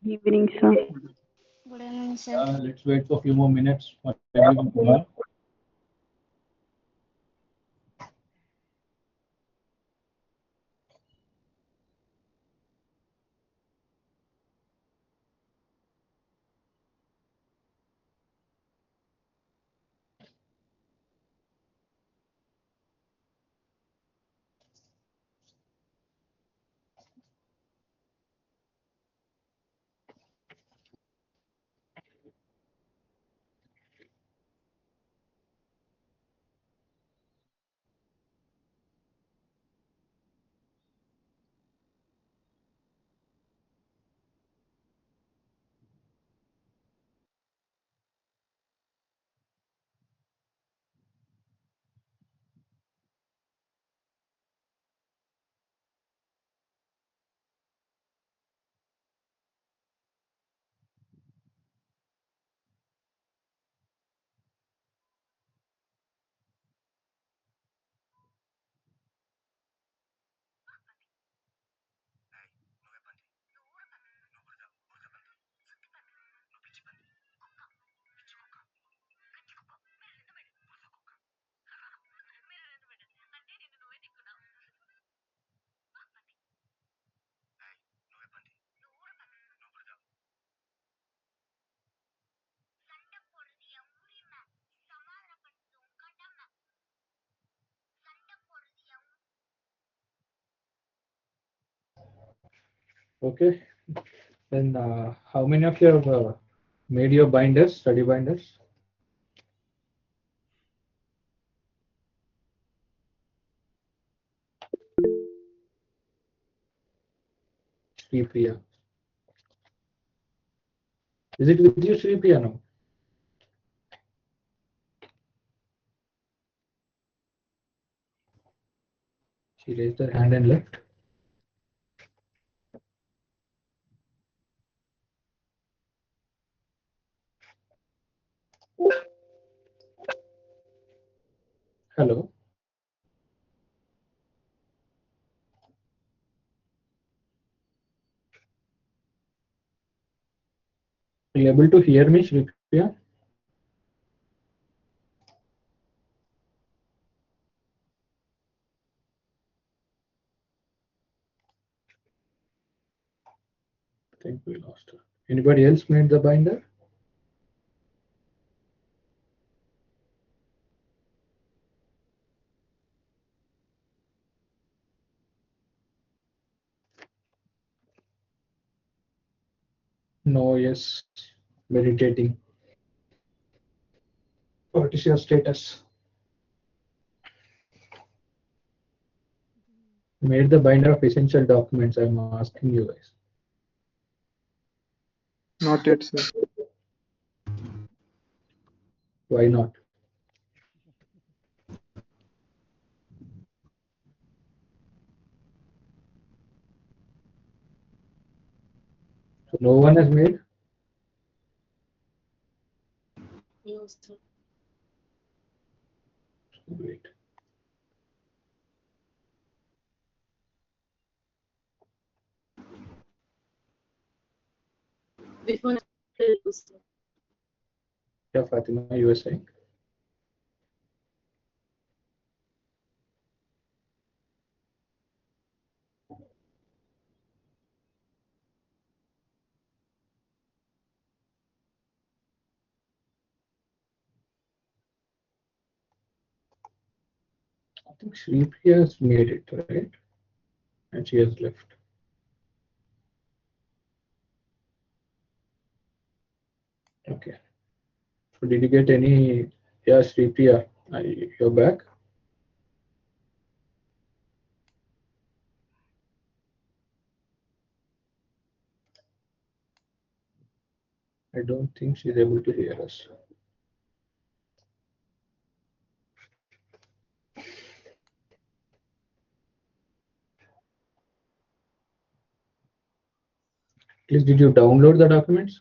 Evening, sir. Good evening, sir. Let's wait for a few more minutes for everyone to arrive. Okay. Then how many of you have made your binders, study binders? Sri Priya. Is it with you, Sri Priya, now? She raised her hand and left. Hello. Are you able to hear me, Sri Priya? I think we lost her. Anybody else made the binder? No, yes. Meditating. What is your status? Made the binder of essential documents. I'm asking you guys. Not yet, sir. Why not? So no one has made? No, sir. Great. Before I sir. Yeah, Fatima, you were saying? I think Sri Priya has made it, right? And she has left. Okay. So did you get any? Yeah, Sri Priya, you're back. I don't think she's able to hear us. Please, did you download the documents?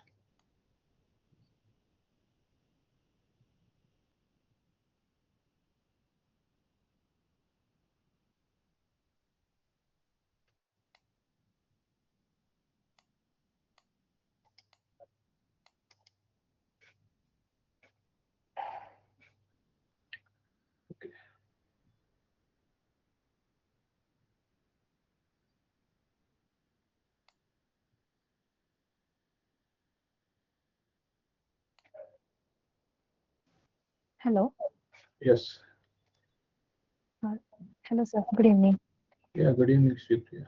Hello. Yes. Uh, Hello, sir. Good evening. Yeah, good evening, Shripriya.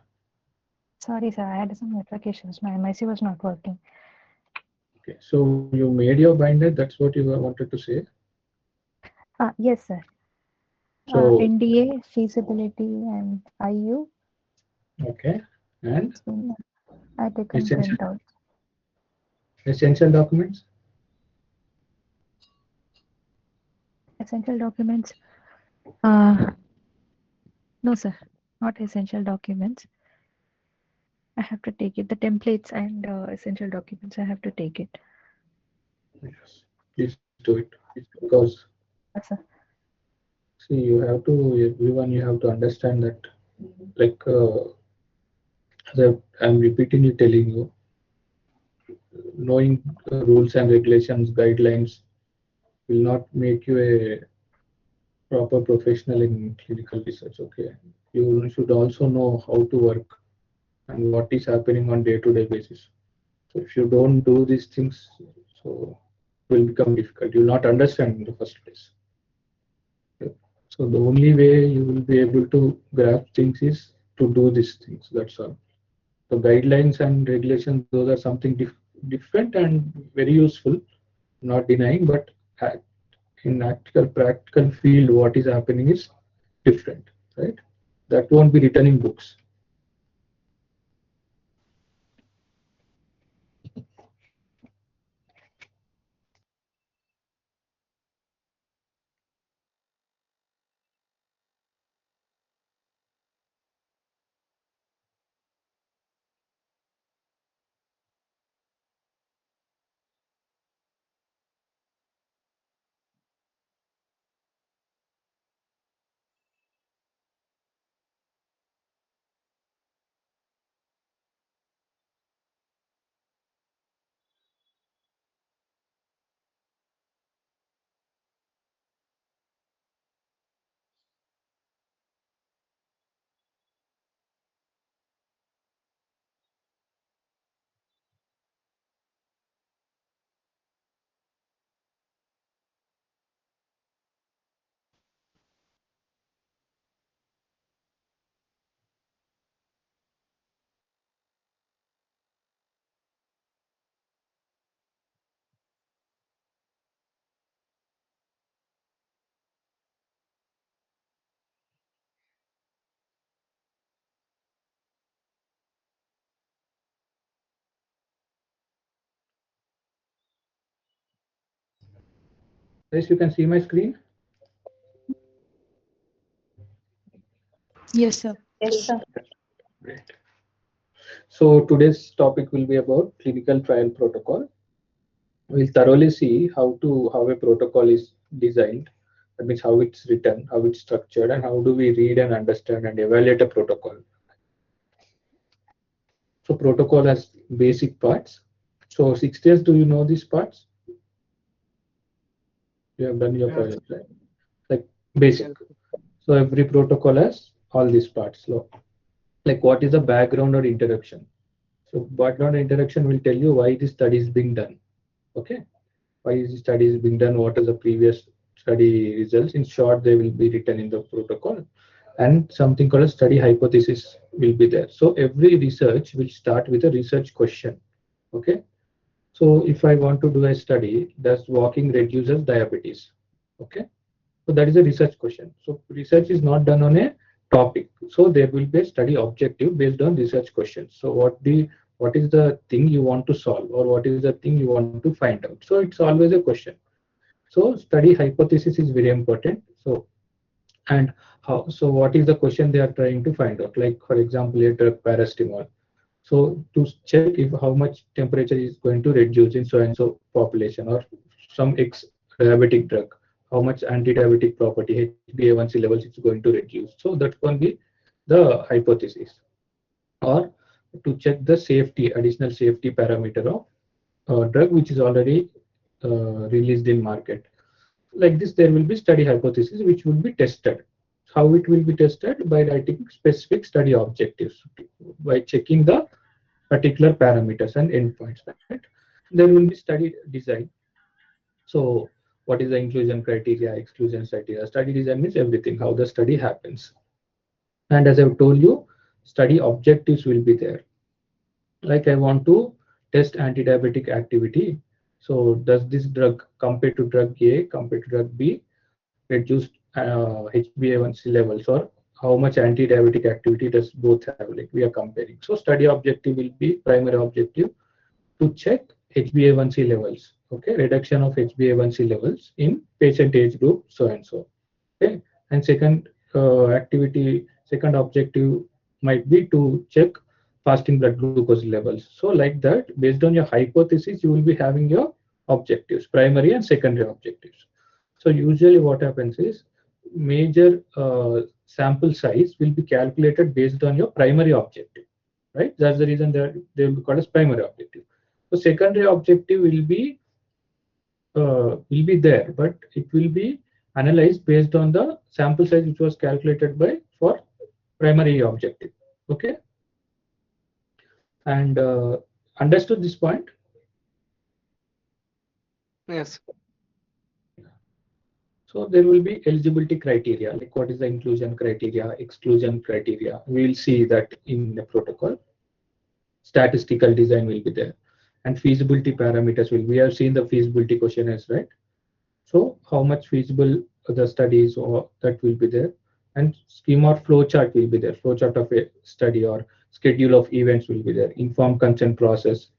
Sorry, sir. I had some network issues. My MIC was not working. Okay, so you made your binder, that's what you wanted to say. Yes, sir. So, NDA, feasibility, and IU. okay, and It's been, I taken essential printout. essential documents. Essential documents. Uh, no, sir. Not essential documents. I have to take it. The templates and essential documents. I have to take it. Yes, please do it because Yes, sir. see, you have to everyone you have to understand that like as I'm repeatedly telling you, knowing rules and regulations, guidelines will not make you a proper professional in clinical research. Okay, you should also know how to work and what is happening on day-to-day basis. So if you don't do these things, so it will become difficult. You'll not understand in the first place. Okay. So the only way you will be able to grasp things is to do these things. That's all. So guidelines and regulations, those are something different and very useful. Not denying, but in actual practical field, what is happening is different, right? That won't be written in books. Yes, you can see my screen. Yes, sir. Yes, sir. Great. So today's topic will be about clinical trial protocol. We'll thoroughly see how a protocol is designed. That means how it's written, how it's structured, and how do we read and understand and evaluate a protocol. So protocol has basic parts. So 6 days, do you know these parts? You have done your project, right? Like basic. So every protocol has all these parts. So like what is the background or introduction? So background introduction will tell you why this study is being done. Okay. Why is the study is being done? What are the previous study results? In short, they will be written in the protocol. And something called a study hypothesis will be there. So every research will start with a research question. Okay. So if I want to do a study, does walking reduces diabetes? Okay. So that is a research question. So research is not done on a topic. So there will be a study objective based on research questions. So what is the thing you want to solve, or what is the thing you want to find out? So it's always a question. So study hypothesis is very important. So and how? So what is the question they are trying to find out? Like for example, a drug paracetamol. So to check if how much temperature is going to reduce in so and so population, or some X diabetic drug, how much anti-diabetic property HbA1c levels it's going to reduce. So that can be the hypothesis. Or to check the safety, additional safety parameter of drug which is already released in market. Like this, there will be study hypothesis which will be tested. How it will be tested? By writing specific study objectives, by checking the particular parameters and endpoints, right? There will be study design. So what is the inclusion criteria, exclusion criteria. Study design means everything, how the study happens. And as I've told you, study objectives will be there. Like I want to test anti-diabetic activity. So does this drug compared to drug A, compared to drug B, reduce HbA1c levels, or how much anti-diabetic activity does both have? Like we are comparing. So study objective will be primary objective to check HbA1c levels. Okay, reduction of HbA1c levels in patient age group so and so. Okay, and second second objective might be to check fasting blood glucose levels. So like that, based on your hypothesis, you will be having your objectives, primary and secondary objectives. So usually what happens is major sample size will be calculated based on your primary objective, right? That's the reason they will be called as primary objective. So secondary objective will be there, but it will be analyzed based on the sample size which was calculated by for primary objective. Okay, and understood this point? Yes. So there will be eligibility criteria, like what is the inclusion criteria, exclusion criteria. We will see that in the protocol. Statistical design will be there, and feasibility parameters will. We have seen the feasibility questionnaires, right? So how much feasible the studies or that will be there, and scheme or flow chart will be there. Flow chart of a study or schedule of events will be there. Informed consent process,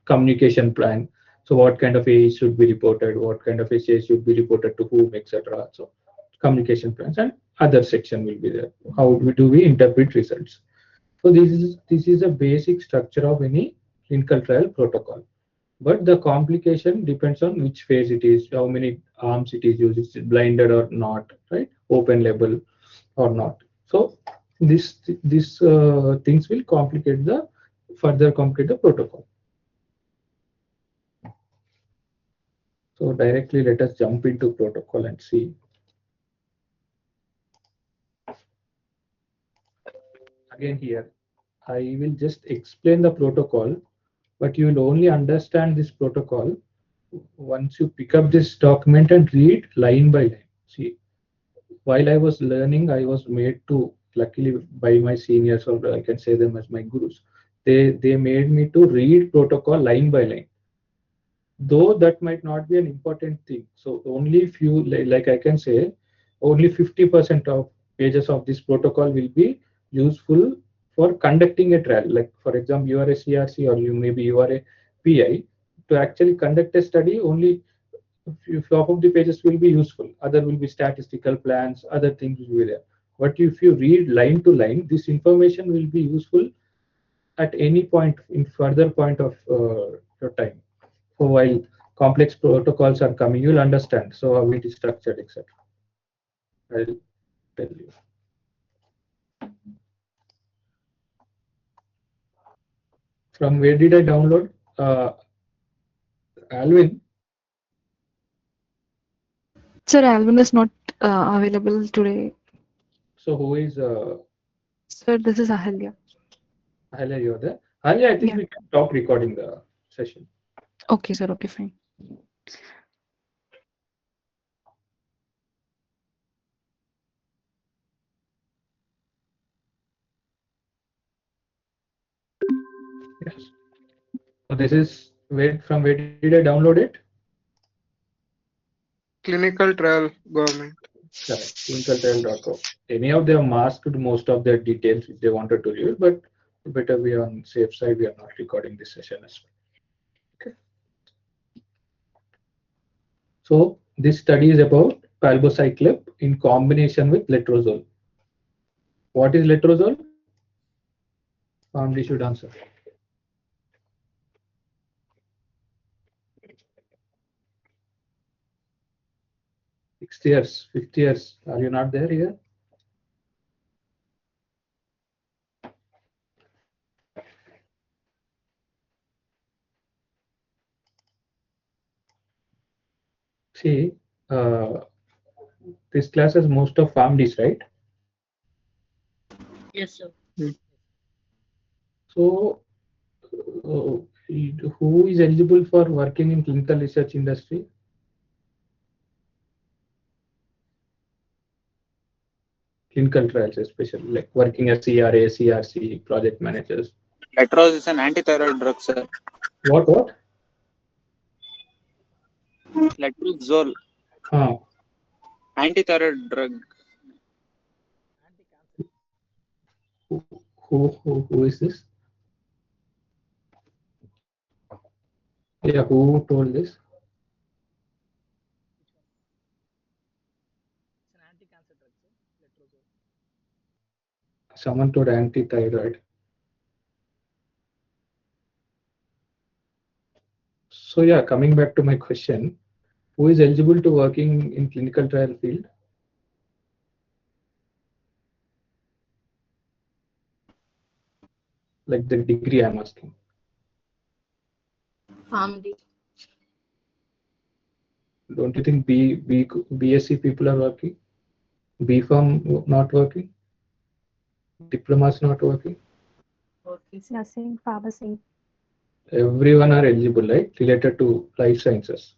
communication plan. So what kind of AE should be reported, what kind of SA should be reported to whom, etc. So communication plans and other section will be there. How do we interpret results? So this is a basic structure of any clinical trial protocol. But the complication depends on which phase it is, how many arms it is used, is it blinded or not, right? Open label or not. So this things will further complicate the protocol. So directly let us jump into protocol and see. Again here, I will just explain the protocol, but you will only understand this protocol once you pick up this document and read line by line. See, while I was learning, I was made to, luckily by my seniors, or I can say them as my gurus, they made me to read protocol line by line. Though that might not be an important thing. So only few, like I can say, only 50% of pages of this protocol will be useful for conducting a trial. Like for example, you are a CRC or maybe you are a PI. To actually conduct a study, only few of the pages will be useful. Other will be statistical plans, other things will be there. But if you read line to line, this information will be useful at any point in further point of your time. So while complex protocols are coming, you'll understand. So how it is structured, etc. I'll tell you. From where did I download? Alvin. Sir, Alvin is not available today. So who is Sir, this is Ahalya. Ahalya? You're there. Ahalya, I think Yeah. we can stop recording the session. Okay, sir. Okay, fine. Yes. So this is from where did I download it? Clinical trial government. Correct. Clinicaltrial.com. Any of them masked most of their details if they wanted to read, but better be on safe side. We are not recording this session as well. Okay. So this study is about palbociclib in combination with letrozole. What is letrozole? Family should answer. 60 years, 50 years. Are you not there here? See, this class has most of PharmDs, right? Yes, sir. So, who is eligible for working in clinical research industry? clinical trials, especially like working as CRA, CRC, project managers. Letroz is an antithyroid drug, sir. What? Letrozole, Huh. antithyroid drug. Who is this? Yeah, who told this? Someone told anti-thyroid. So yeah, coming back to my question, who is eligible to working in clinical trial field? Like the degree I'm asking. PharmD. Don't you think BSc people are working? B Pharm not working? Diplomas not working? Nursing, pharmacy. Everyone are eligible, right? Related to life sciences.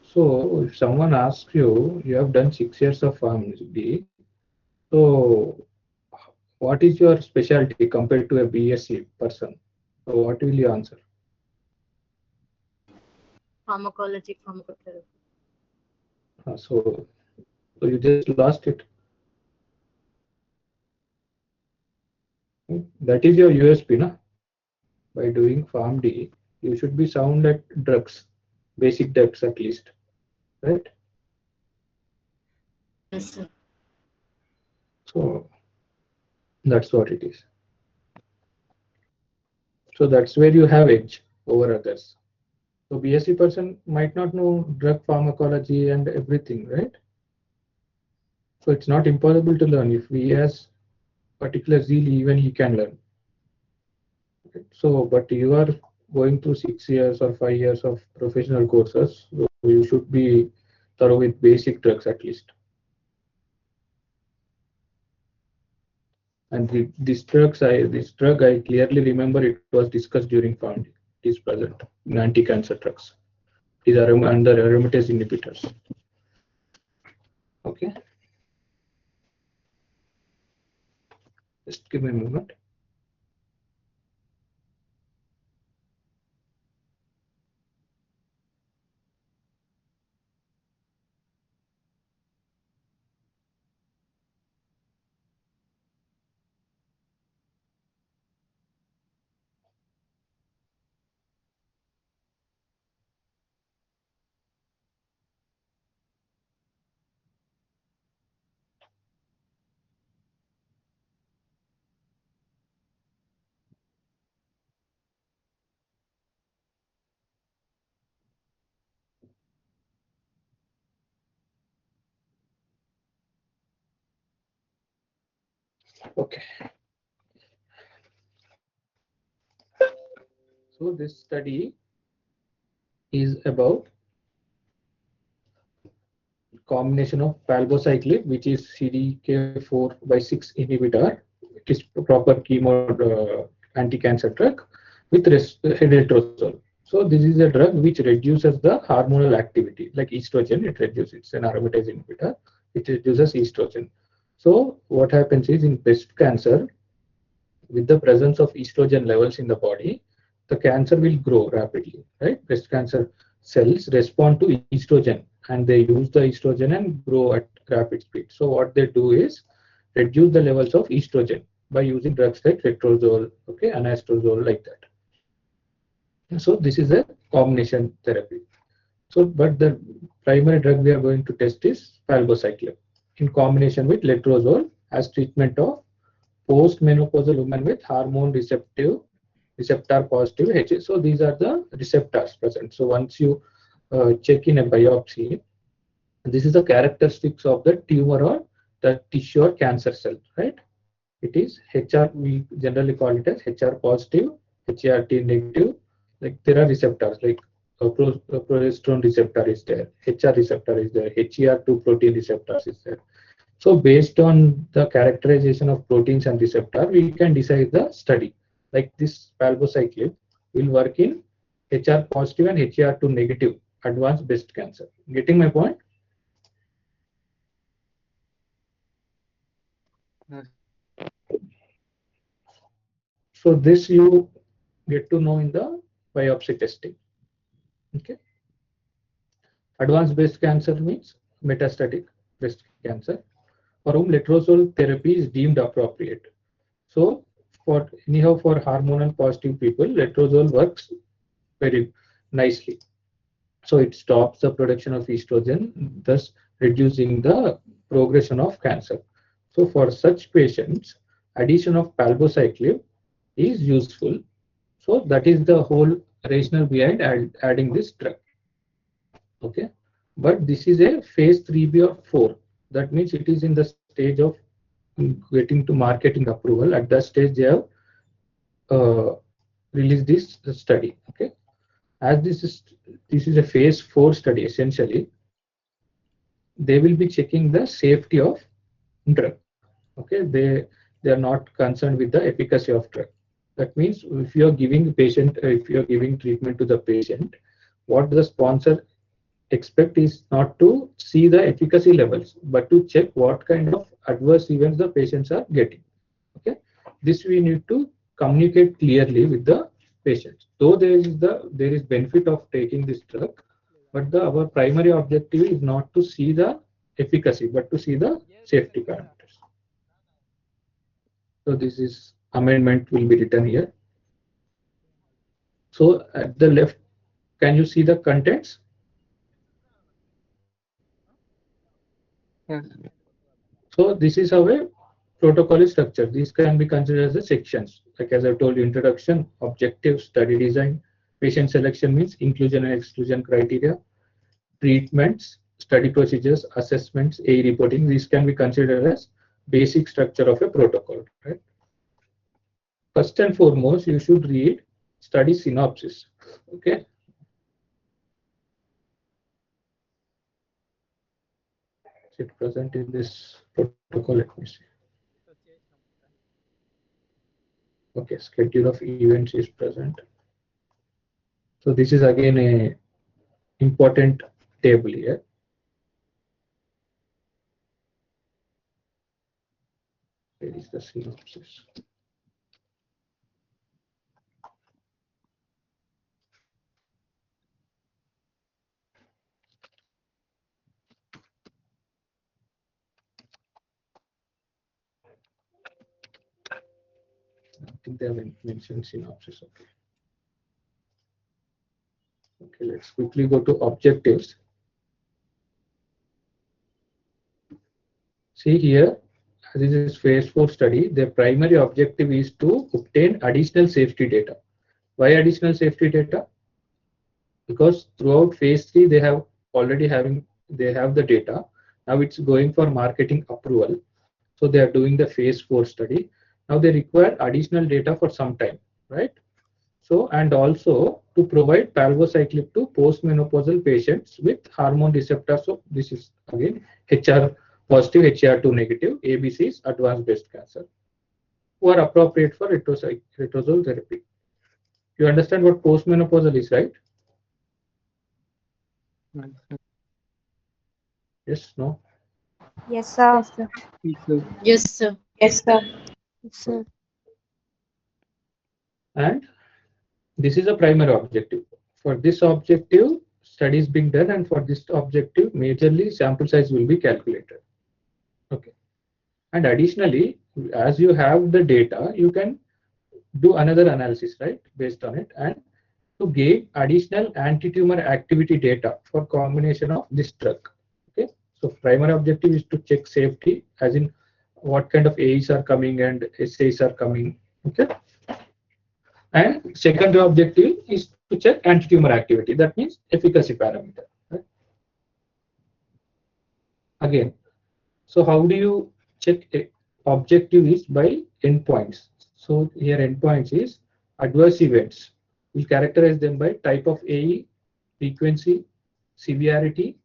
So if someone asks you, you have done 6 years of PharmD, so what is your specialty compared to a BSc person? So what will you answer? Pharmacology, pharmacotherapy. So you just lost it. That is your USP, na? By doing PharmD, you should be sound at drugs, basic drugs at least, right? Yes, sir. So that's what it is. So that's where you have edge over others. So BSc person might not know drug pharmacology and everything, right? So it's not impossible to learn. If he has particular zeal, even he can learn. So, but you are going through 6 years or 5 years of professional courses, so you should be thorough with basic drugs at least. And this drug I clearly remember it was discussed during PharmD. It is present in anti-cancer drugs. These are under aromatase inhibitors. Okay. Just give me a moment. Okay. So this study is about combination of palbociclib, which is CDK4 by 6 inhibitor. It is proper chemo anti-cancer drug with letrozole. So this is a drug which reduces the hormonal activity, like estrogen. It reduces. It's an aromatase inhibitor. It reduces estrogen. So what happens is in breast cancer, with the presence of estrogen levels in the body, the cancer will grow rapidly, right? Breast cancer cells respond to estrogen and they use the estrogen and grow at rapid speed. So what they do is reduce the levels of estrogen by using drugs like letrozole, okay, anastrozole, like that. So this is a combination therapy. So, but the primary drug we are going to test is palbociclib in combination with letrozole as treatment of post-menopausal women with hormone receptor positive HA. So these are the receptors present. So once you check in a biopsy, this is the characteristics of the tumor or the tissue or cancer cell, right? It is HR, we generally call it as HR positive, HRT negative. Like there are receptors like progesterone receptor is there, HR receptor is there, HER2 protein receptors is there. So based on the characterization of proteins and receptor, we can decide the study. Like this palbociclib will work in HR positive and HER2 negative advanced breast cancer. Getting my point? Yes. So this you get to know in the biopsy testing. Okay. Advanced breast cancer means metastatic breast cancer, for whom letrozole therapy is deemed appropriate. So for anyhow for hormonal positive people, letrozole works very nicely. So it stops the production of estrogen, thus reducing the progression of cancer. So for such patients, addition of palbociclib is useful. So that is the whole rationale behind adding this drug. Okay, but this is a phase 3B or 4. That means it is in the stage of getting to marketing approval. At that stage, they have released this study. Okay, as this is a phase 4 study essentially, they will be checking the safety of drug. Okay, they are not concerned with the efficacy of drug. That means if you are giving patient, if you are giving treatment to the patient, what the sponsor expect is not to see the efficacy levels, but to check what kind of adverse events the patients are getting. Okay, this we need to communicate clearly with the patients. Though there is benefit of taking this drug, but our primary objective is not to see the efficacy, but to see the safety parameters. So this is amendment will be written here. So at the left, can you see the contents? Yes. So this is how a protocol is structured. These can be considered as the sections. Like as I told you, introduction, objective, study design, patient selection means inclusion and exclusion criteria, treatments, study procedures, assessments, A reporting. These can be considered as basic structure of a protocol. Right? First and foremost, you should read study synopsis. Okay. Is it present in this protocol? Let me see. Okay, schedule of events is present. So this is again a important table here. Where is the synopsis? I think they haven't mentioned synopsis. Okay. Okay, let's quickly go to objectives. See here, this is phase 4 study. The primary objective is to obtain additional safety data. Why additional safety data? Because throughout phase 3 they have they have the data. Now it's going for marketing approval. So they are doing the phase 4 study. Now they require additional data for some time, right? So, and also to provide palbociclib to postmenopausal patients with hormone receptors. So this is again HR positive, HR2 negative, ABCs, advanced breast cancer, who are appropriate for letrozole therapy. You understand what postmenopausal is, right? Yes, no? Yes, sir. Yes, sir. Yes, sir. Yes, sir. Yes, sir. Yes, sir. And this is a primary objective. For this objective, study is being done, and for this objective, majorly sample size will be calculated. Okay. And additionally, as you have the data, you can do another analysis, right, based on it, and to gain additional anti-tumor activity data for combination of this drug. Okay. So primary objective is to check safety, as in what kind of AEs are coming and SAs are coming. Okay. And secondary objective is to check anti-tumor activity. That means efficacy parameter. Right? Again, so how do you check objective is by endpoints. So here endpoints is adverse events. We'll characterize them by type of AE, frequency, severity.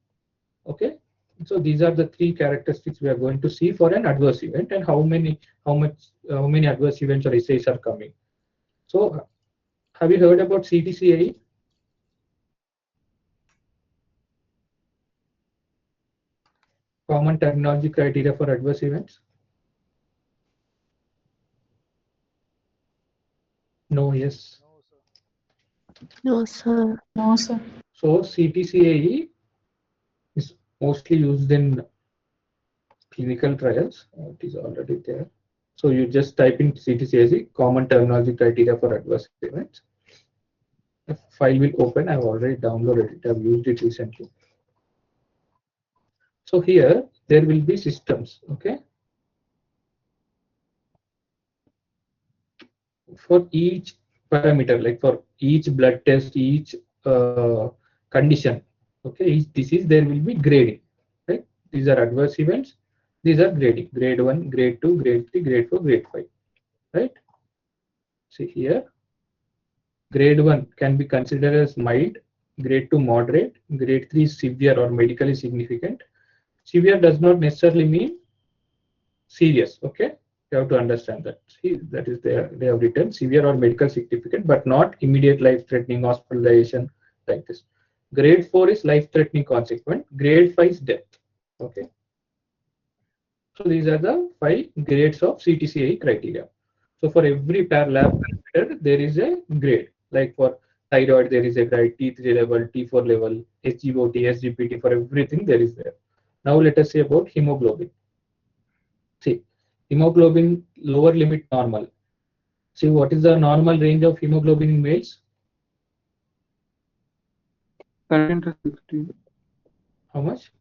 Okay. So these are the three characteristics we are going to see for an adverse event, and how many adverse events or essays are coming. So have you heard about CTCAE? Common terminology criteria for adverse events. No, yes. No, sir. No, sir. So CTCAE is mostly used in clinical trials. It is already there. So you just type in CTCAE, common terminology criteria for adverse events. The file will open. I've already downloaded it. I've used it recently. So here there will be systems. Okay. For each parameter, like for each blood test, each condition, okay, each disease, there will be grading, right? These are adverse events. These are grading: grade 1, grade 2, grade 3, grade 4, grade 5, right? See here, grade 1 can be considered as mild, grade 2 moderate, grade 3 severe or medically significant. Severe does not necessarily mean serious, okay? You have to understand that. See, that is there. They have written severe or medical significant, but not immediate life-threatening hospitalization like this. Grade 4 is life-threatening consequent. Grade 5 is death. Okay. So these are the 5 grades of CTCAE criteria. So for every lab parameter, there is a grade. Like for thyroid, there is a grade T3 level, T4 level, SGOT, SGPT. For everything, there is there. Now let us say about hemoglobin. See, hemoglobin lower limit normal. See, what is the normal range of hemoglobin in males? 13 to 16. How much?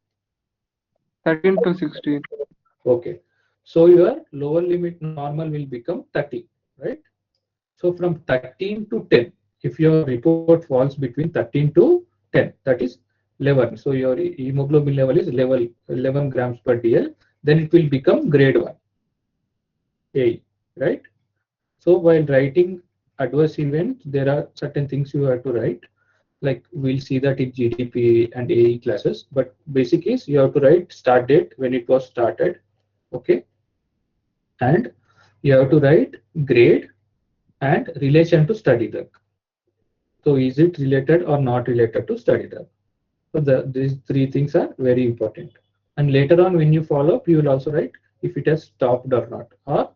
13 to 16. Okay. So your lower limit normal will become 30, right? So from 13 to 10, if your report falls between 13 to 10, that is 11. So your hemoglobin level is 11 grams per DL, then it will become grade 1. A, right? So while writing adverse event, there are certain things you have to write. Like we'll see that in GDP and AE classes, but basic is you have to write start date, when it was started, okay, and you have to write grade and relation to study drug. So is it related or not related to study drug? So these 3 things are very important. And later on, when you follow up, you will also write if it has stopped or not,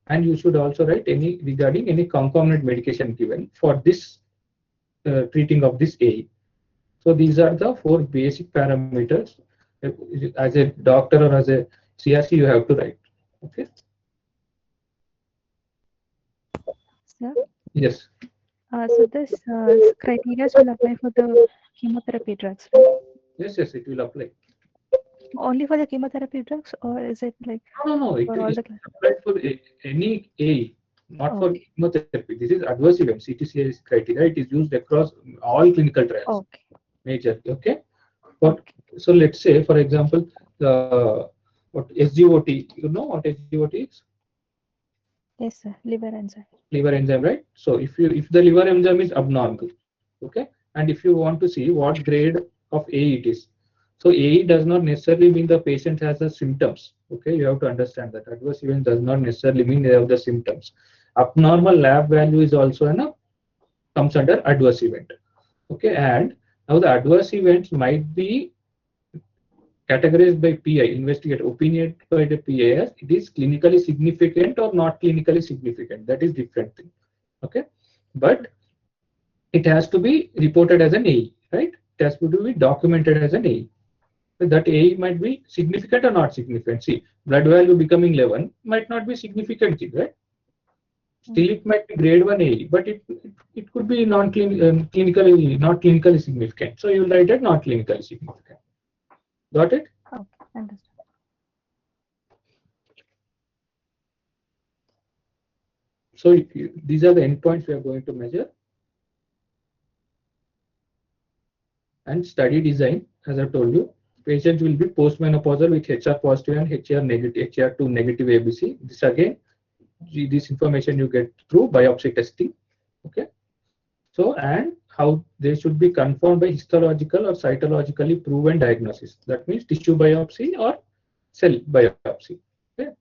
and you should also write any regarding any concomitant medication given for this treating of this AE. So these are the 4 basic parameters as a doctor or as a CRC you have to write. Okay. Sir, Yes. so this criteria will apply for the chemotherapy drugs, right? Yes. Yes. It will apply. Only for the chemotherapy drugs, or is it like No. It for all is the? applied for any AE, not for Okay. chemotherapy. This is adverse event. CTCAE criteria. It is used across all clinical trials. Okay. Majorly. Okay. But Okay. so let's say, for example, what SGOT. You know what SGOT is? Yes, sir. Liver enzyme. Liver enzyme, right? So if the liver enzyme is abnormal, okay, and if you want to see what grade of AE it is, so AE does not necessarily mean the patient has the symptoms. Okay, you have to understand that adverse event does not necessarily mean they have the symptoms. Abnormal lab value is also comes under adverse event. Okay, and now the adverse events might be categorized by PI, investigator, opinion by the PI as it is clinically significant or not clinically significant. That is different thing. Okay, but it has to be reported as an AE, right? It has to be documented as an AE. So that AE might be significant or not significant. See, blood value becoming 11 might not be significant, right? Still, it might be grade 1 AE, but it could be clinically not clinically significant. So you will write it not clinically significant. Got it? Okay, understood. So these are the endpoints we are going to measure. And study design, as I told you, patients will be postmenopausal with HR positive and HR negative, HR2 negative ABC. This again, this information you get through biopsy testing. Okay. So, and how they should be confirmed by histological or cytologically proven diagnosis. That means tissue biopsy or cell biopsy, okay,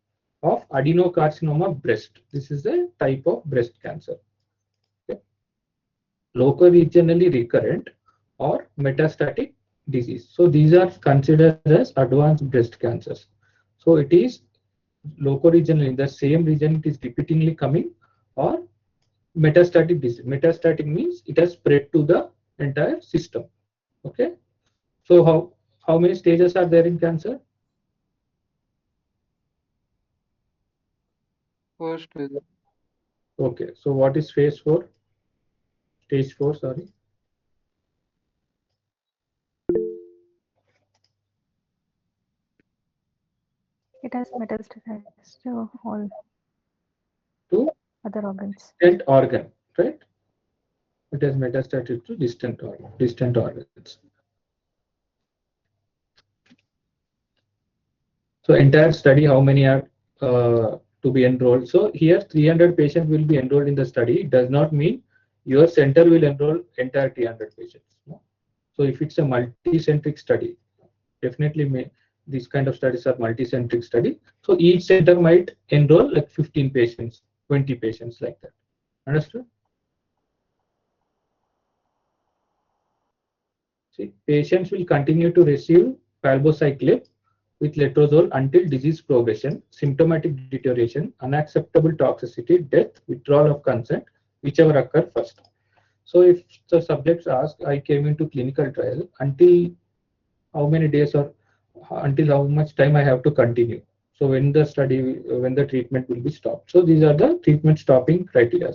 of adenocarcinoma breast. This is a type of breast cancer. Okay. Locoregionally recurrent or metastatic disease. So these are considered as advanced breast cancers. So it is locoregionally in the same region it is repeatedly coming, or metastatic disease. Metastatic means it has spread to the entire system. Okay. So how many stages are there in cancer? First stage. Okay. So what is phase 4? Stage 4, sorry. It has metastasized to all To other organs. distant organ, right? It has metastatic to distant organs. So entire study, how many are to be enrolled? So here 300 patients will be enrolled in the study. It does not mean your center will enroll entire 300 patients. No? So if it's a multi-centric study, definitely these kind of studies are multi-centric study. So each center might enroll like 15 patients, 20 patients like that. Understood? See, patients will continue to receive palbociclib with letrozole until disease progression, symptomatic deterioration, unacceptable toxicity, death, withdrawal of consent, whichever occur first. So if the subjects ask, I came into clinical trial, until how many days or until how much time I have to continue. So when the treatment will be stopped. So these are the treatment stopping criteria.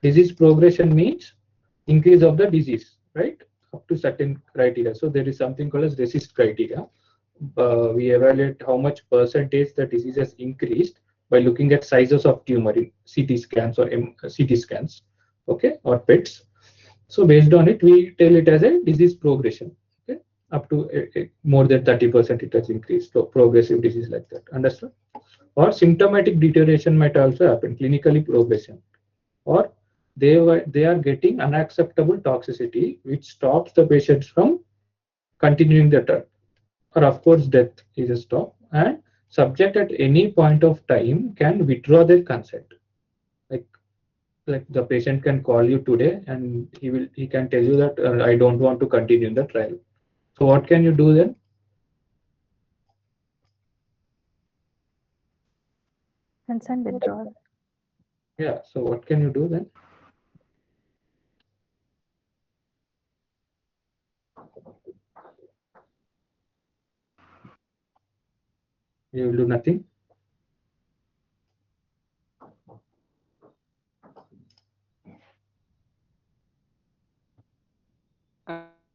Disease progression means increase of the disease, right? Up to certain criteria. So there is something called as RECIST criteria. We evaluate how much percentage the disease has increased by looking at sizes of tumor in CT scans or CT scans, okay, or PETs. So based on it, we tell it as a disease progression. Okay, up to more than 30% it has increased. So progressive disease like that. Understood? Or symptomatic deterioration might also happen. Clinically progression, or they are getting unacceptable toxicity, which stops the patients from continuing the drug. Or of course, death is a stop, and subject at any point of time can withdraw their consent. Like the patient can call you today and he can tell you that I don't want to continue the trial. So what can you do then? Consent withdrawal. Yeah. So what can you do then? You will do nothing.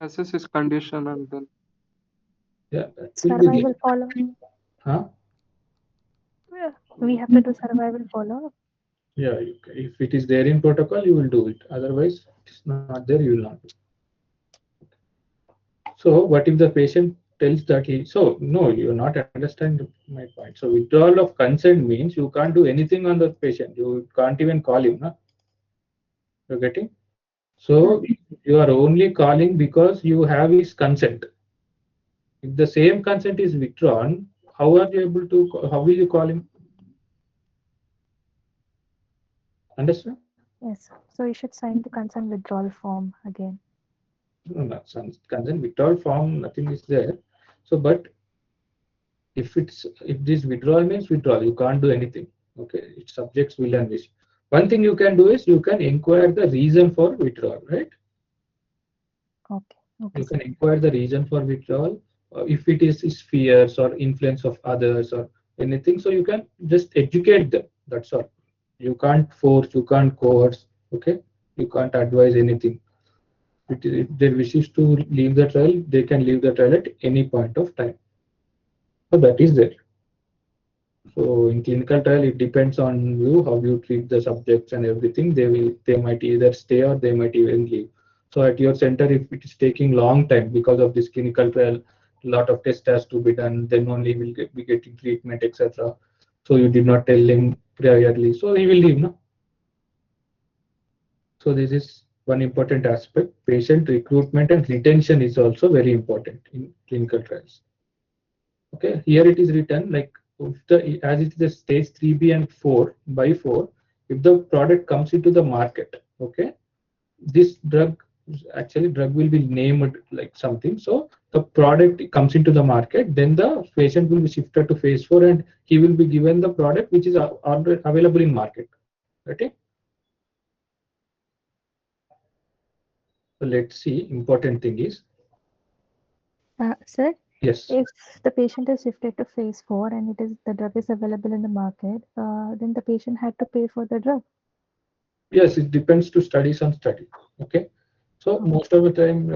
Assess his condition and then. Yeah. That will be Survival follow. huh? Yeah. We have to do survival follow. Yeah. If it is there in protocol, you will do it. Otherwise, it's not there. You will not do. So what if the patient tells that no, you're not understanding my point. So withdrawal of consent means you can't do anything on the patient. You can't even call him. No? You're getting? So you are only calling because you have his consent. If the same consent is withdrawn, how are you able to, how will you call him? Understand? Yes. So you should sign the consent withdrawal form again. No, consent withdrawal form, nothing is there. So, but if this withdrawal means withdrawal, you can't do anything. Okay, it's subject's will and wish. One thing you can do is you can inquire the reason for withdrawal, right? Okay. Okay. You can inquire the reason for withdrawal. If it is fears or influence of others or anything, so you can just educate them. That's all. You can't force, you can't coerce. Okay, you can't advise anything. If they wishes to leave the trial, they can leave the trial at any point of time. So that is there. So in clinical trial, it depends on you how you treat the subjects and everything. They might either stay or they might even leave. So at your center, if it is taking long time because of this clinical trial, a lot of tests has to be done. Then only will be getting treatment, etc. So you did not tell him priorly, so he will leave, no? So this is one important aspect. Patient recruitment and retention is also very important in clinical trials. Okay, here it is written like as it is a stage 3B and 4 by 4, if the product comes into the market, okay, this drug will be named like something. So the product comes into the market, then the patient will be shifted to phase 4 and he will be given the product which is already available in market. Okay. So let's see, important thing is, Sir, yes, if the patient is shifted to phase 4 and the drug is available in the market, then the patient had to pay for the drug. yes, it depends to studies on study. Okay. So Okay. most of the time,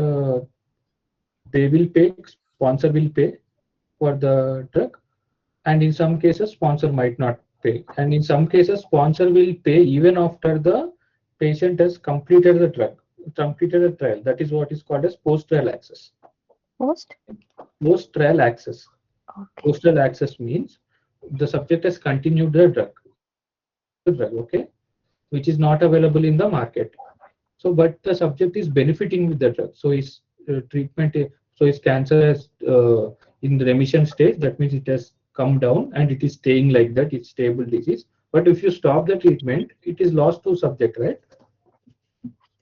they will pay, sponsor will pay for the drug, and in some cases sponsor might not pay, and in some cases sponsor will pay even after the patient has completed the drug, completed the trial. That is what is called as post trial access. Post? Post trial access. Okay. Post trial access means the subject has continued the drug, okay, which is not available in the market. So but the subject is benefiting with the drug, so his treatment so his cancer has in the remission stage, that means it has come down and it is staying like that, it's stable disease. But if you stop the treatment, it is lost to subject, right?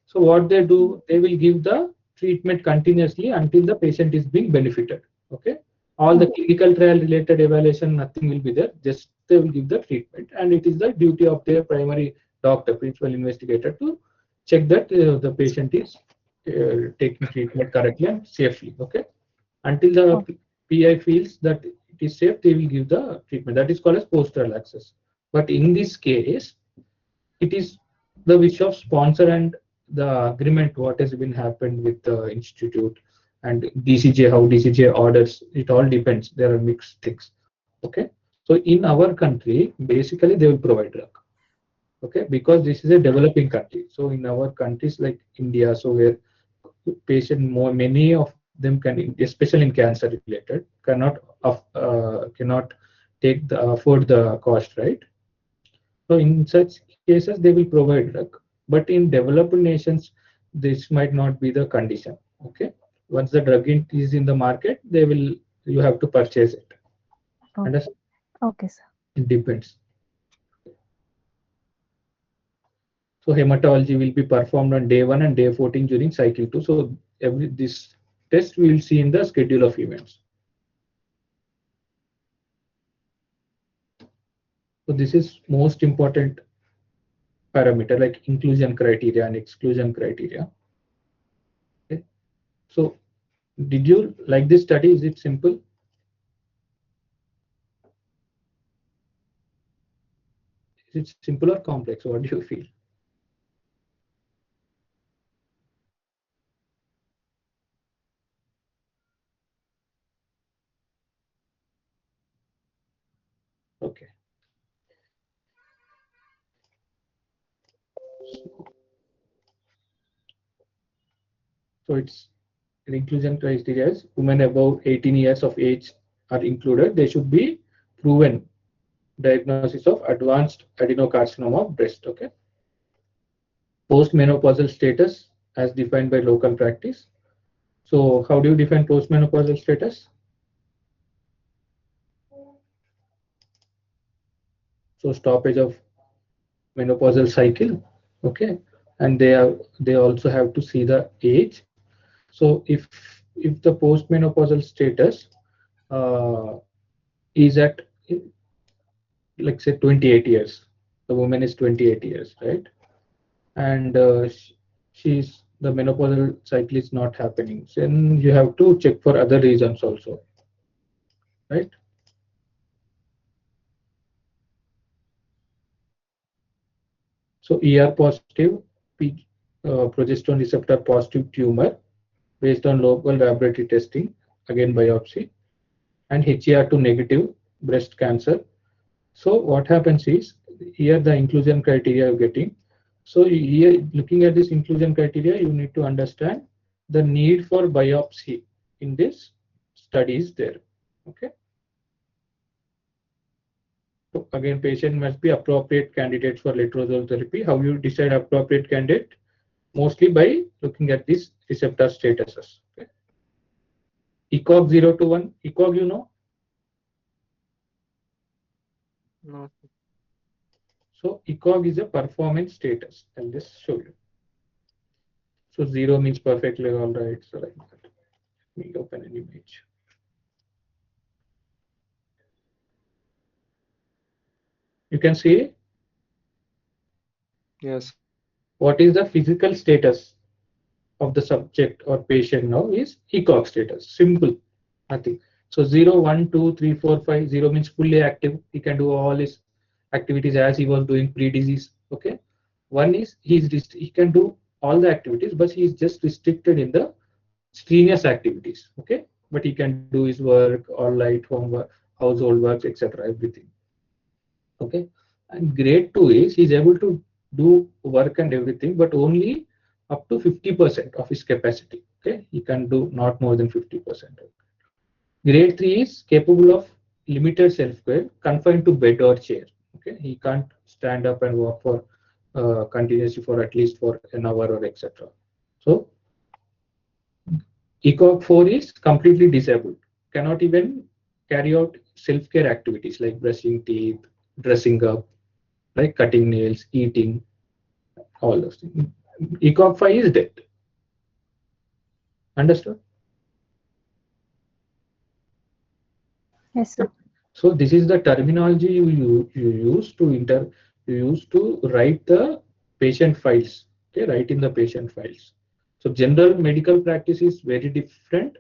So what they do, they will give the treatment continuously until the patient is being benefited. Okay, all the clinical trial related evaluation, nothing will be there, just they will give the treatment, and it is the duty of their primary doctor, principal investigator, to check that the patient is taking treatment correctly and safely. Okay, until the Okay. PI feels that it is safe, they will give the treatment. That is called as post-trial access. But in this case, it is the wish of sponsor and the agreement what has been happened with the institute and DCJ, how DCJ orders. It all depends. There are mixed things. Okay, so in our country, basically they will provide drug. Okay, because this is a developing country. So in our countries like India, so where patient more many of them can, especially in cancer related, cannot take the afford the cost, right? So in such cases, they will provide drug. But in developed nations, this might not be the condition. Okay. Once the drug is in the market, you have to purchase it. Okay. Understand? Okay, sir. It depends. So hematology will be performed on day 1 and day 14 during cycle 2. So this test we will see in the schedule of events. So this is most important parameter, like inclusion criteria and exclusion criteria. Okay. So did you like this study? Is it simple? Is it simple or complex? What do you feel? Okay. So it's an inclusion criteria is women above 18 years of age are included. They should be proven diagnosis of advanced adenocarcinoma of breast. Okay. Postmenopausal status as defined by local practice. So how do you define postmenopausal status? So stoppage of menopausal cycle. Okay. And they also have to see the age. So if the postmenopausal status uh, is at, like say 28 years, the woman is 28 years, right? And she's the menopausal cycle is not happening, then you have to check for other reasons also, right? So ER positive, progesterone receptor positive tumor based on local laboratory testing, again biopsy, and HER2 negative breast cancer. So what happens is, here the inclusion criteria you're getting. So here, looking at this inclusion criteria, you need to understand the need for biopsy in this study is there. Okay. So again, patient must be appropriate candidates for letrozole therapy. How you decide appropriate candidate? Mostly by looking at these receptor statuses. Okay. ECOG 0 to 1. ECOG, you know. No, sir. So ECOG is a performance status. I'll just show you. So 0 means perfectly all right. So like that. Let me open an image. You can see Yes. what is the physical status. of the subject or patient now is ECOG status. Simple, nothing. So 0, 1, 2, 3, 4, 5. 0 means fully active. He can do all his activities as he was doing pre-disease. Okay. 1 is he can do all the activities, but he is just restricted in the strenuous activities. Okay. But he can do his work, all light homework, household works, etc. Everything. Okay. And grade 2 is he's able to do work and everything, but only up to 50% of his capacity. Okay. He can do not more than 50%. Grade 3 is capable of limited self-care, confined to bed or chair. Okay. He can't stand up and walk for continuously for at least for an hour or etc. So ECOG 4 is completely disabled, cannot even carry out self-care activities like brushing teeth, dressing up, like cutting nails, eating, all those things. ECOG 5 is dead. Understood? Yes, sir. So this is the terminology you use to write the patient files. Okay, write in the patient files. So general medical practice is very different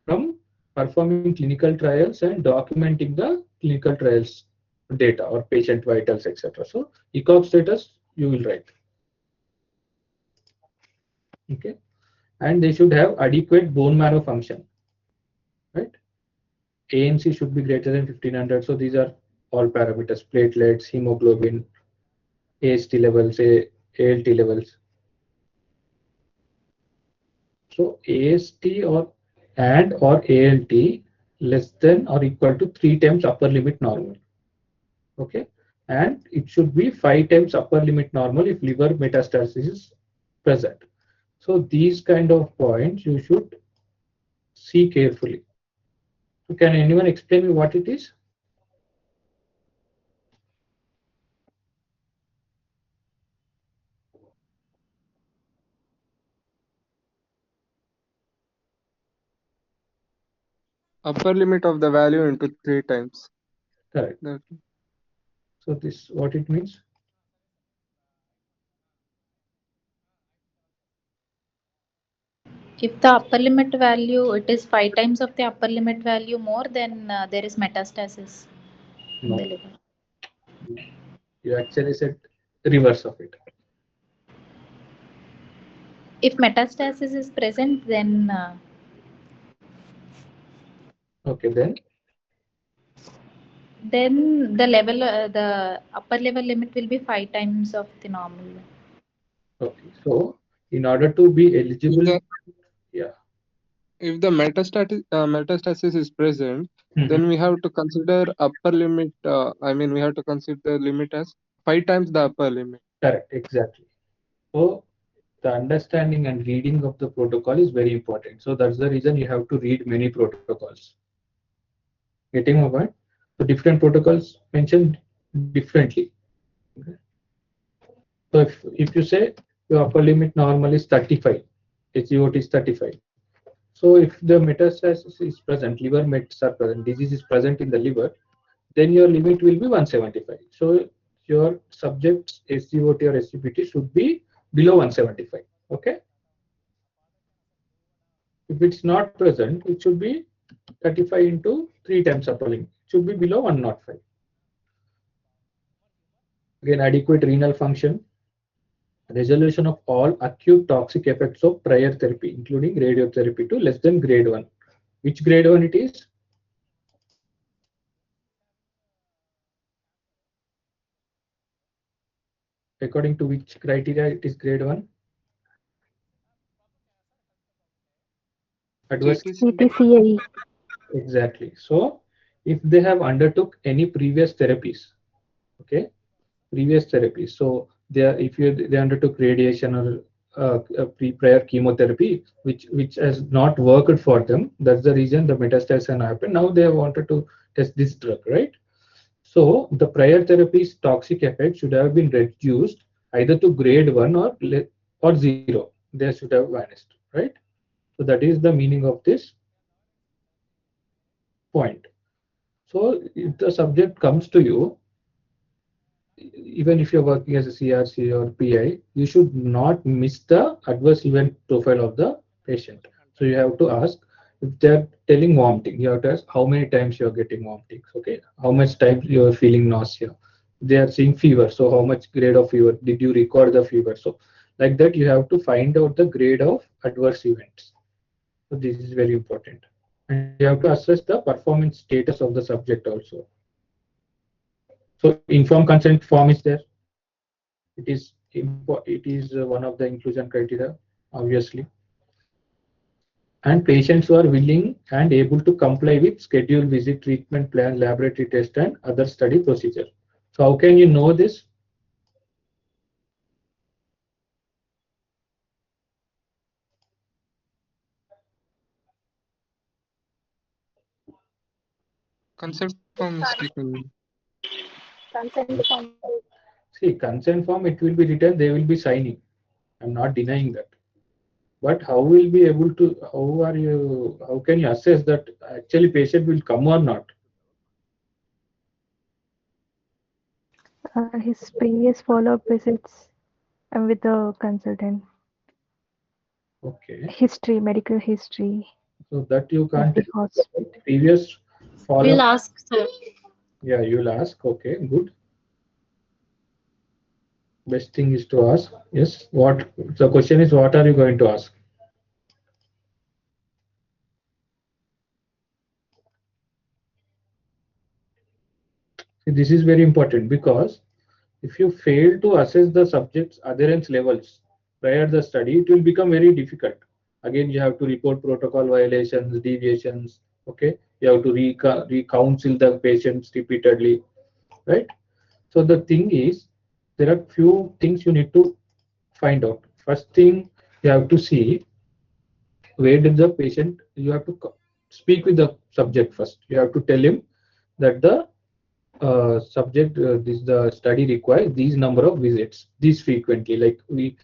from performing clinical trials and documenting the clinical trials data or patient vitals, etc. So ECOG status you will write. Okay, and they should have adequate bone marrow function, right? ANC should be greater than 1500. So these are all parameters: platelets, hemoglobin, AST levels, ALT levels. So AST or ALT less than or equal to 3 times upper limit normal. Okay, and it should be 5 times upper limit normal if liver metastasis is present. So these kind of points you should see carefully. So can anyone explain me what it is? Upper limit of the value into 3 times. Correct. That. So this what it means? If the upper limit value, it is 5 times of the upper limit value more, then there is metastasis in No. the liver. You actually said the reverse of it. If metastasis is present, then Okay, then the level, the upper level limit will be 5 times of the normal. okay. So in order to be eligible, yeah. If the metastasis is present, Mhm. then we have to consider upper limit. We have to consider the limit as 5 times the upper limit. Correct, exactly. So the understanding and reading of the protocol is very important. So that's the reason you have to read many protocols. Getting my point? So different protocols mentioned differently. Okay. So if you say your upper limit normal is 35, HGOT is 35. So if the metastasis is present, liver mets are present, disease is present in the liver, then your limit will be 175. So your subject's SGOT or SGPT should be below 175. Okay. If it's not present, it should be 35 into 3 times upper limit. It should be below 105. Again, adequate renal function, resolution of all acute toxic effects of prior therapy, including radiotherapy, to less than grade 1. Which grade 1 it is? According to which criteria it is grade 1? Adverse. CTCAE. Exactly. So if they have undertook any previous therapies, okay, previous therapies. So they undertook radiation or prior chemotherapy, which has not worked for them. That's the reason the metastasis can happen. Now they have wanted to test this drug, right? So the prior therapy's toxic effect should have been reduced either to grade 1 or 0. They should have vanished, right? So that is the meaning of this point. So if the subject comes to you even if you're working as a CRC or PI, you should not miss the adverse event profile of the patient. So you have to ask if they're telling vomiting, you have to ask how many times you're getting vomiting. Okay, how much time you're feeling nausea. They are seeing fever, so how much grade of fever? Did you record the fever? So like that, you have to find out the grade of adverse events. So this is very important. And you have to assess the performance status of the subject also. So informed consent form is there. It is one of the inclusion criteria, obviously. And patients who are willing and able to comply with schedule, visit, treatment plan, laboratory test, and other study procedure. So how can you know this? Consent form is taken. Consent form. See, consent form, it will be written, they will be signing. I'm not denying that. But how will be able to, how can you assess that actually patient will come or not? His previous follow-up visits with the consultant. Okay. History, medical history. So that you can't Every hospital. previous We'll follow. ask, sir. Yeah, you'll ask. Okay, good. Best thing is to ask. Yes. What the question is? What are you going to ask? See, this is very important because if you fail to assess the subject's adherence levels prior to the study, it will become very difficult. Again, you have to report protocol violations, deviations. Okay, you have to recounsel the patients repeatedly, right? So the thing is, there are few things you need to find out. First thing, you have to see where did the patient. You have to speak with the subject first. You have to tell him that the subject this the study requires these number of visits these frequently, like we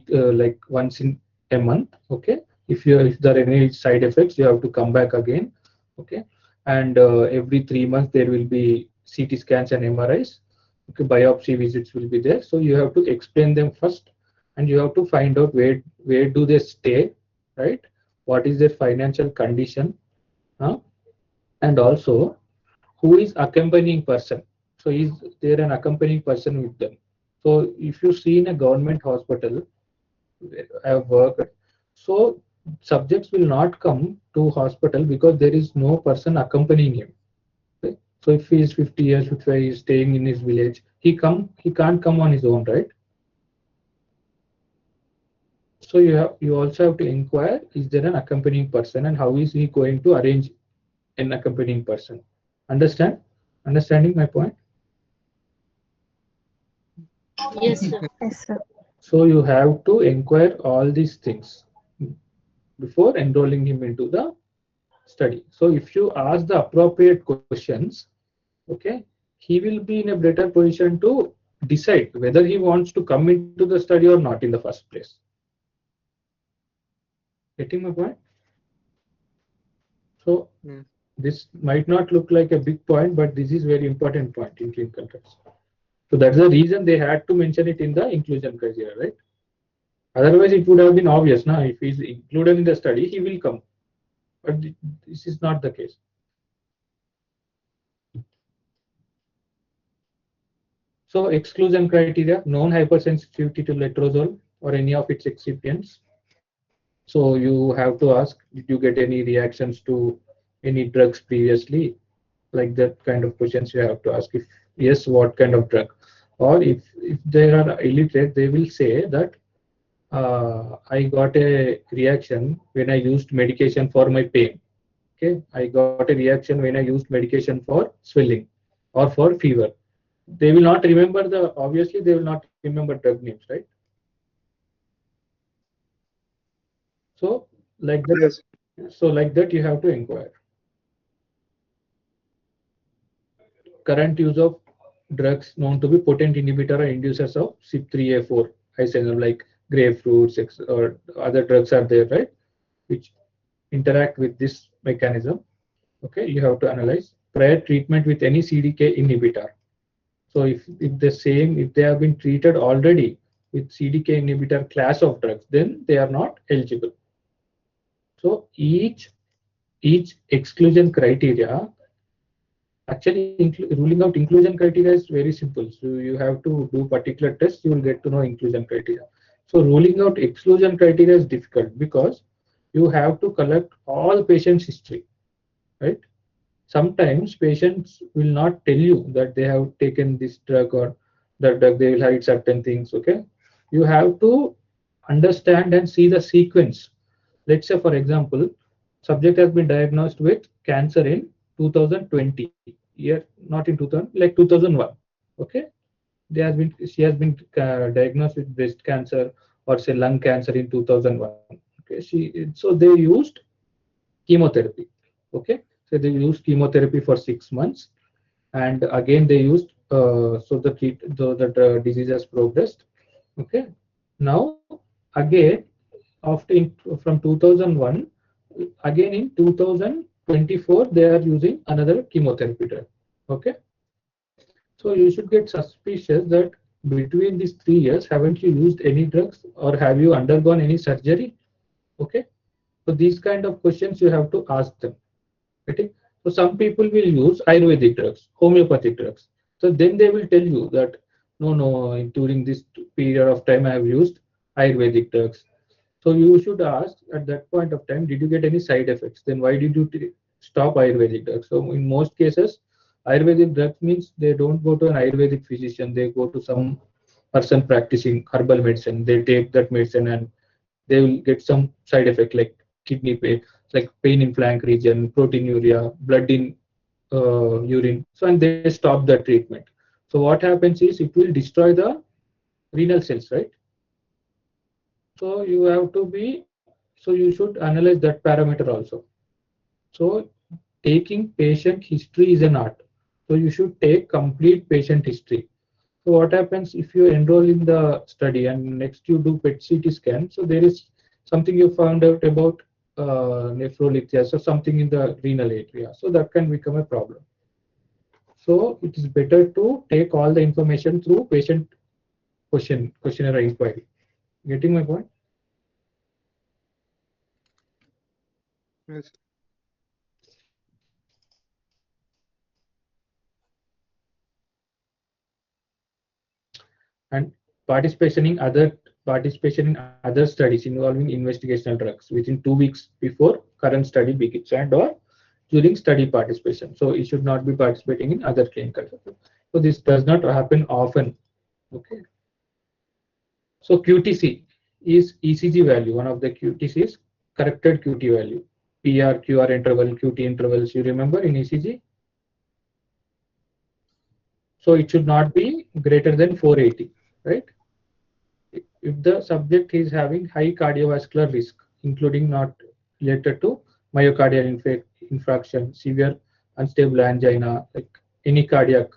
like once in a month. Okay, if there are any side effects, you have to come back again. Okay, and every 3 months there will be CT scans and MRIs. Okay, biopsy visits will be there, so you have to explain them first, and you have to find out where do they stay, right? What is their financial condition, huh? And also who is accompanying person. So is there an accompanying person with them? So if you see in a government hospital, I have worked, so subjects will not come to hospital because there is no person accompanying him. Okay? So if he is 50 years, 55, he is staying in his village, he can't come on his own, right? So you also have to inquire, is there an accompanying person and how is he going to arrange an accompanying person? Understanding my point? Yes, sir. Yes, sir. So you have to inquire all these things before enrolling him into the study. So if you ask the appropriate questions, okay, he will be in a better position to decide whether he wants to come into the study or not in the first place. Getting my point? So this might not look like a big point, but this is very important point in clinical trials. So that's the reason they had to mention it in the inclusion criteria, right? Otherwise, it would have been obvious. Now, if he's included in the study, he will come. But this is not the case. So exclusion criteria, known hypersensitivity to letrozole or any of its excipients. So you have to ask, did you get any reactions to any drugs previously? Like that kind of questions you have to ask. If yes, what kind of drug? Or if they are illiterate, they will say that I got a reaction when I used medication for my pain. Okay, I got a reaction when I used medication for swelling or for fever. They will not remember obviously they will not remember drug names, right? So like that, Yes. so like that you have to inquire. Current use of drugs known to be potent inhibitor or inducers of CYP3A4 high syndrome, like grapefruits or other drugs are there, right? Which interact with this mechanism. Okay, you have to analyze prior treatment with any CDK inhibitor. So if if they have been treated already with CDK inhibitor class of drugs, then they are not eligible. So each exclusion criteria, actually ruling out inclusion criteria is very simple. So you have to do particular tests, you will get to know inclusion criteria. So ruling out exclusion criteria is difficult because you have to collect all patients' history, right? Sometimes patients will not tell you that they have taken this drug or that drug, they will hide certain things. Okay, you have to understand and see the sequence. Let's say, for example, subject has been diagnosed with cancer in 2020 year, not in 2000, like 2001. Okay, she has been diagnosed with breast cancer or say lung cancer in 2001. Okay, so they used chemotherapy. Okay, so they used chemotherapy for 6 months, and again they used so the disease has progressed. Okay, now again from 2001, again in 2024 they are using another chemotherapy drug. Okay, so you should get suspicious that between these 3 years, haven't you used any drugs or have you undergone any surgery? Okay, so these kind of questions you have to ask them. Okay, so some people will use Ayurvedic drugs, homeopathic drugs. So then they will tell you that no, during this period of time I have used Ayurvedic drugs. So you should ask at that point of time, did you get any side effects? Then why did you stop Ayurvedic drugs? So in most cases, Ayurvedic drugs means they don't go to an Ayurvedic physician. They go to some person practicing herbal medicine. They take that medicine and they will get some side effect like kidney pain, like pain in flank region, proteinuria, blood in urine. So and they stop the treatment. So what happens is it will destroy the renal cells, right? So you have to be, so you should analyze that parameter also. So taking patient history is an art. So you should take complete patient history. So what happens if you enroll in the study and next you do PET-CT scan? So there is something you found out about nephrolithia, so something in the renal area. So that can become a problem. So it is better to take all the information through patient questionnaire inquiry. Getting my point? Yes. And participation in other studies involving investigational drugs within 2 weeks before current study begins and or during study participation. So it should not be participating in other clinical trials. So this does not happen often. Okay. So QTC is ECG value. One of the QTC is corrected QT value. PR, QR interval, QT intervals. You remember in ECG? So it should not be greater than 480, right? If the subject is having high cardiovascular risk, including not related to myocardial infarction, severe unstable angina, like any cardiac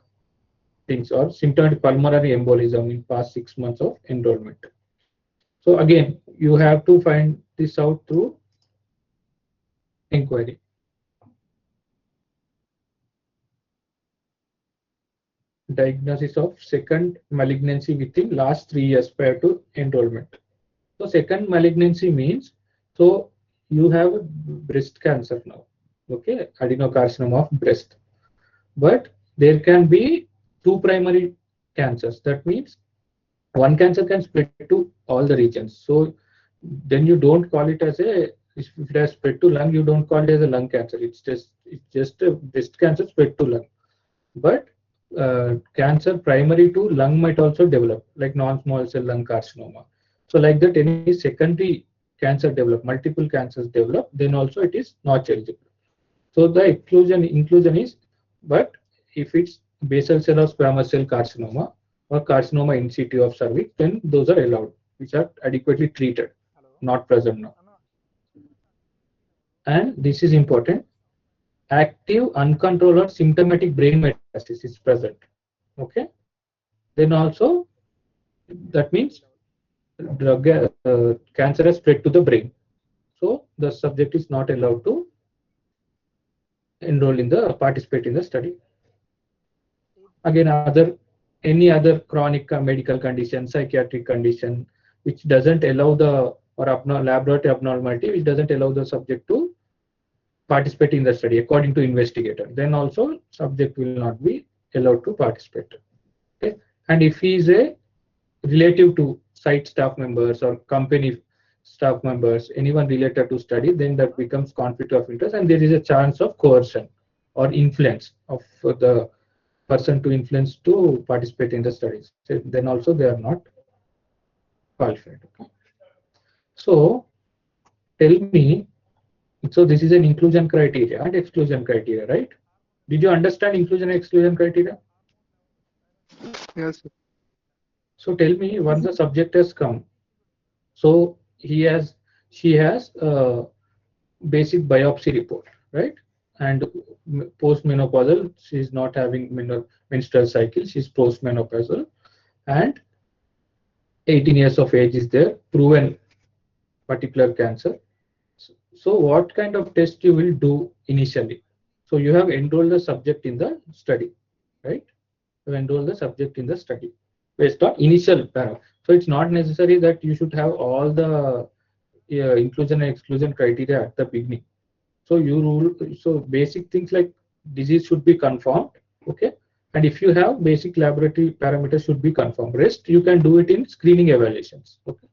things, or symptomatic pulmonary embolism in past 6 months of enrollment. So again, you have to find this out through inquiry. Diagnosis of second malignancy within last 3 years prior to enrollment. So second malignancy means, so you have breast cancer now, okay, adenocarcinoma of breast, but there can be two primary cancers. That means one cancer can spread to all the regions. So then you don't call it as a, if it has spread to lung, you don't call it as a lung cancer. It's just a breast cancer spread to lung. But cancer primary to lung might also develop, like non-small cell lung carcinoma. So like that, any secondary cancer develop, multiple cancers develop, then also it is not eligible. So the inclusion is, but if it's basal cell or squamous cell carcinoma or carcinoma in situ of cervix, then those are allowed, which are adequately treated, not present now. And this is important. Active, uncontrolled, or symptomatic brain metastasis is present. Okay. Then also, that means cancer has spread to the brain. So the subject is not allowed to participate in the study. Again, other any other chronic medical condition, psychiatric condition, which doesn't allow the or laboratory abnormality, which doesn't allow the subject to participate in the study according to investigator, then also subject will not be allowed to participate. Okay, and if he is a relative to site staff members or company staff members, anyone related to study, then that becomes conflict of interest, and there is a chance of coercion or influence of the person to influence to participate in the studies. So then also they are not qualified. Okay. So tell me, so this is an inclusion criteria and exclusion criteria, right? Did you understand inclusion and exclusion criteria? Yes, sir. So tell me, once the subject has come, so she has a basic biopsy report, right? And post-menopausal, she is not having menstrual cycle, she is post-menopausal, and 18 years of age is there, proven particular cancer. So what kind of test you will do initially? So you have enrolled the subject in the study, right? You enroll the subject in the study based on initial parameter. So it's not necessary that you should have all the inclusion and exclusion criteria at the beginning. So so basic things like disease should be confirmed, okay? And if you have basic laboratory parameters should be confirmed. Rest you can do it in screening evaluations, okay?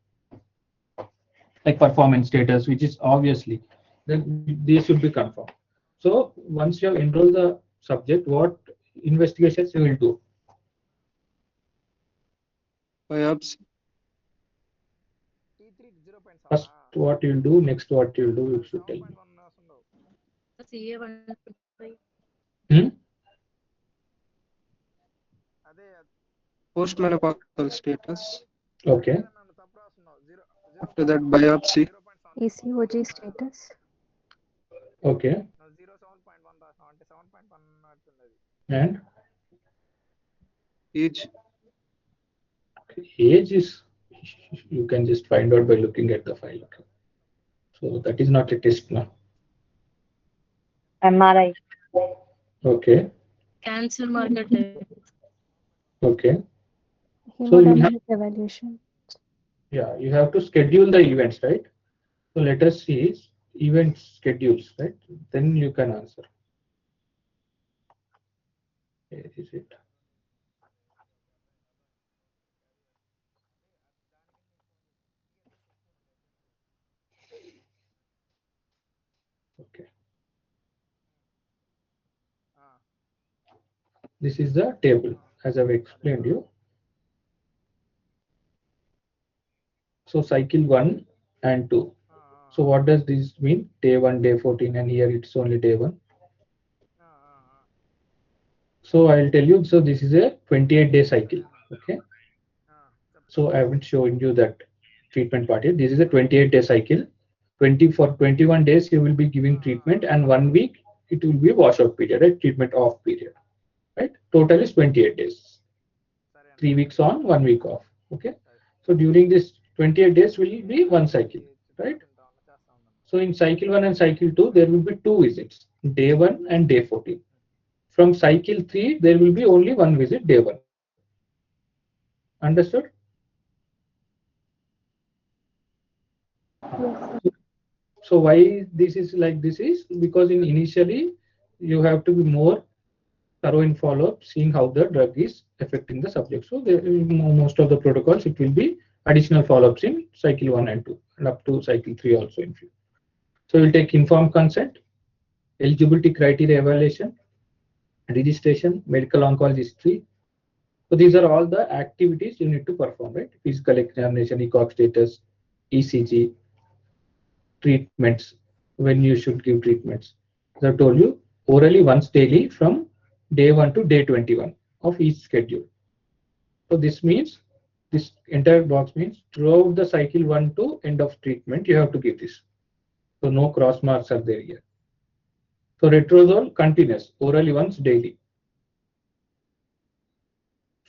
Like performance status, which is obviously, then these should be confirmed. So once you have enrolled the subject, what investigations you will do? Biopsy. First, what you'll do, next what you'll do, you should tell me. Hmm? Postmenopausal status. Okay. After that, biopsy. ECOG status. Okay. And Age. age is, you can just find out by looking at the file. Okay. So that is not a test now. MRI. Okay. Cancer market. Okay. So you have, Hemodynamic evaluation. yeah, you have to schedule the events, right? So let us see event schedules, right? Then you can answer. Where is it? Okay. This is the table as I've explained you. So cycle 1 and 2. So what does this mean? Day 1, day 14, and here it's only day 1. So I'll tell you, so this is a 28-day cycle. Okay. So I haven't shown you that treatment part here. This is a 28-day cycle. For 21 days you will be giving treatment, and 1 week it will be washout period, right? Treatment off period. Right? Total is 28 days. 3 weeks on, 1 week off. Okay. So during this 28 days will be one cycle, right? So in cycle 1 and cycle 2, there will be 2 visits, day 1 and day 14. From cycle 3, there will be only 1 visit, day 1. Understood? Yes. So why this is like this is because in initially you have to be more thorough in follow-up, seeing how the drug is affecting the subject. So most of the protocols, it will be additional follow-ups in cycle 1 and 2 and up to cycle 3 also in few. So we'll take informed consent, eligibility criteria evaluation, registration, medical oncology history. So these are all the activities you need to perform, right? Physical examination, ECOG status, ECG, treatments, when you should give treatments. As I told you, orally once daily from day 1 to day 21 of each schedule. So this means, this entire box means throughout the cycle 1 to end of treatment, you have to give this. So no cross marks are there here. So letrozole continuous, orally once daily.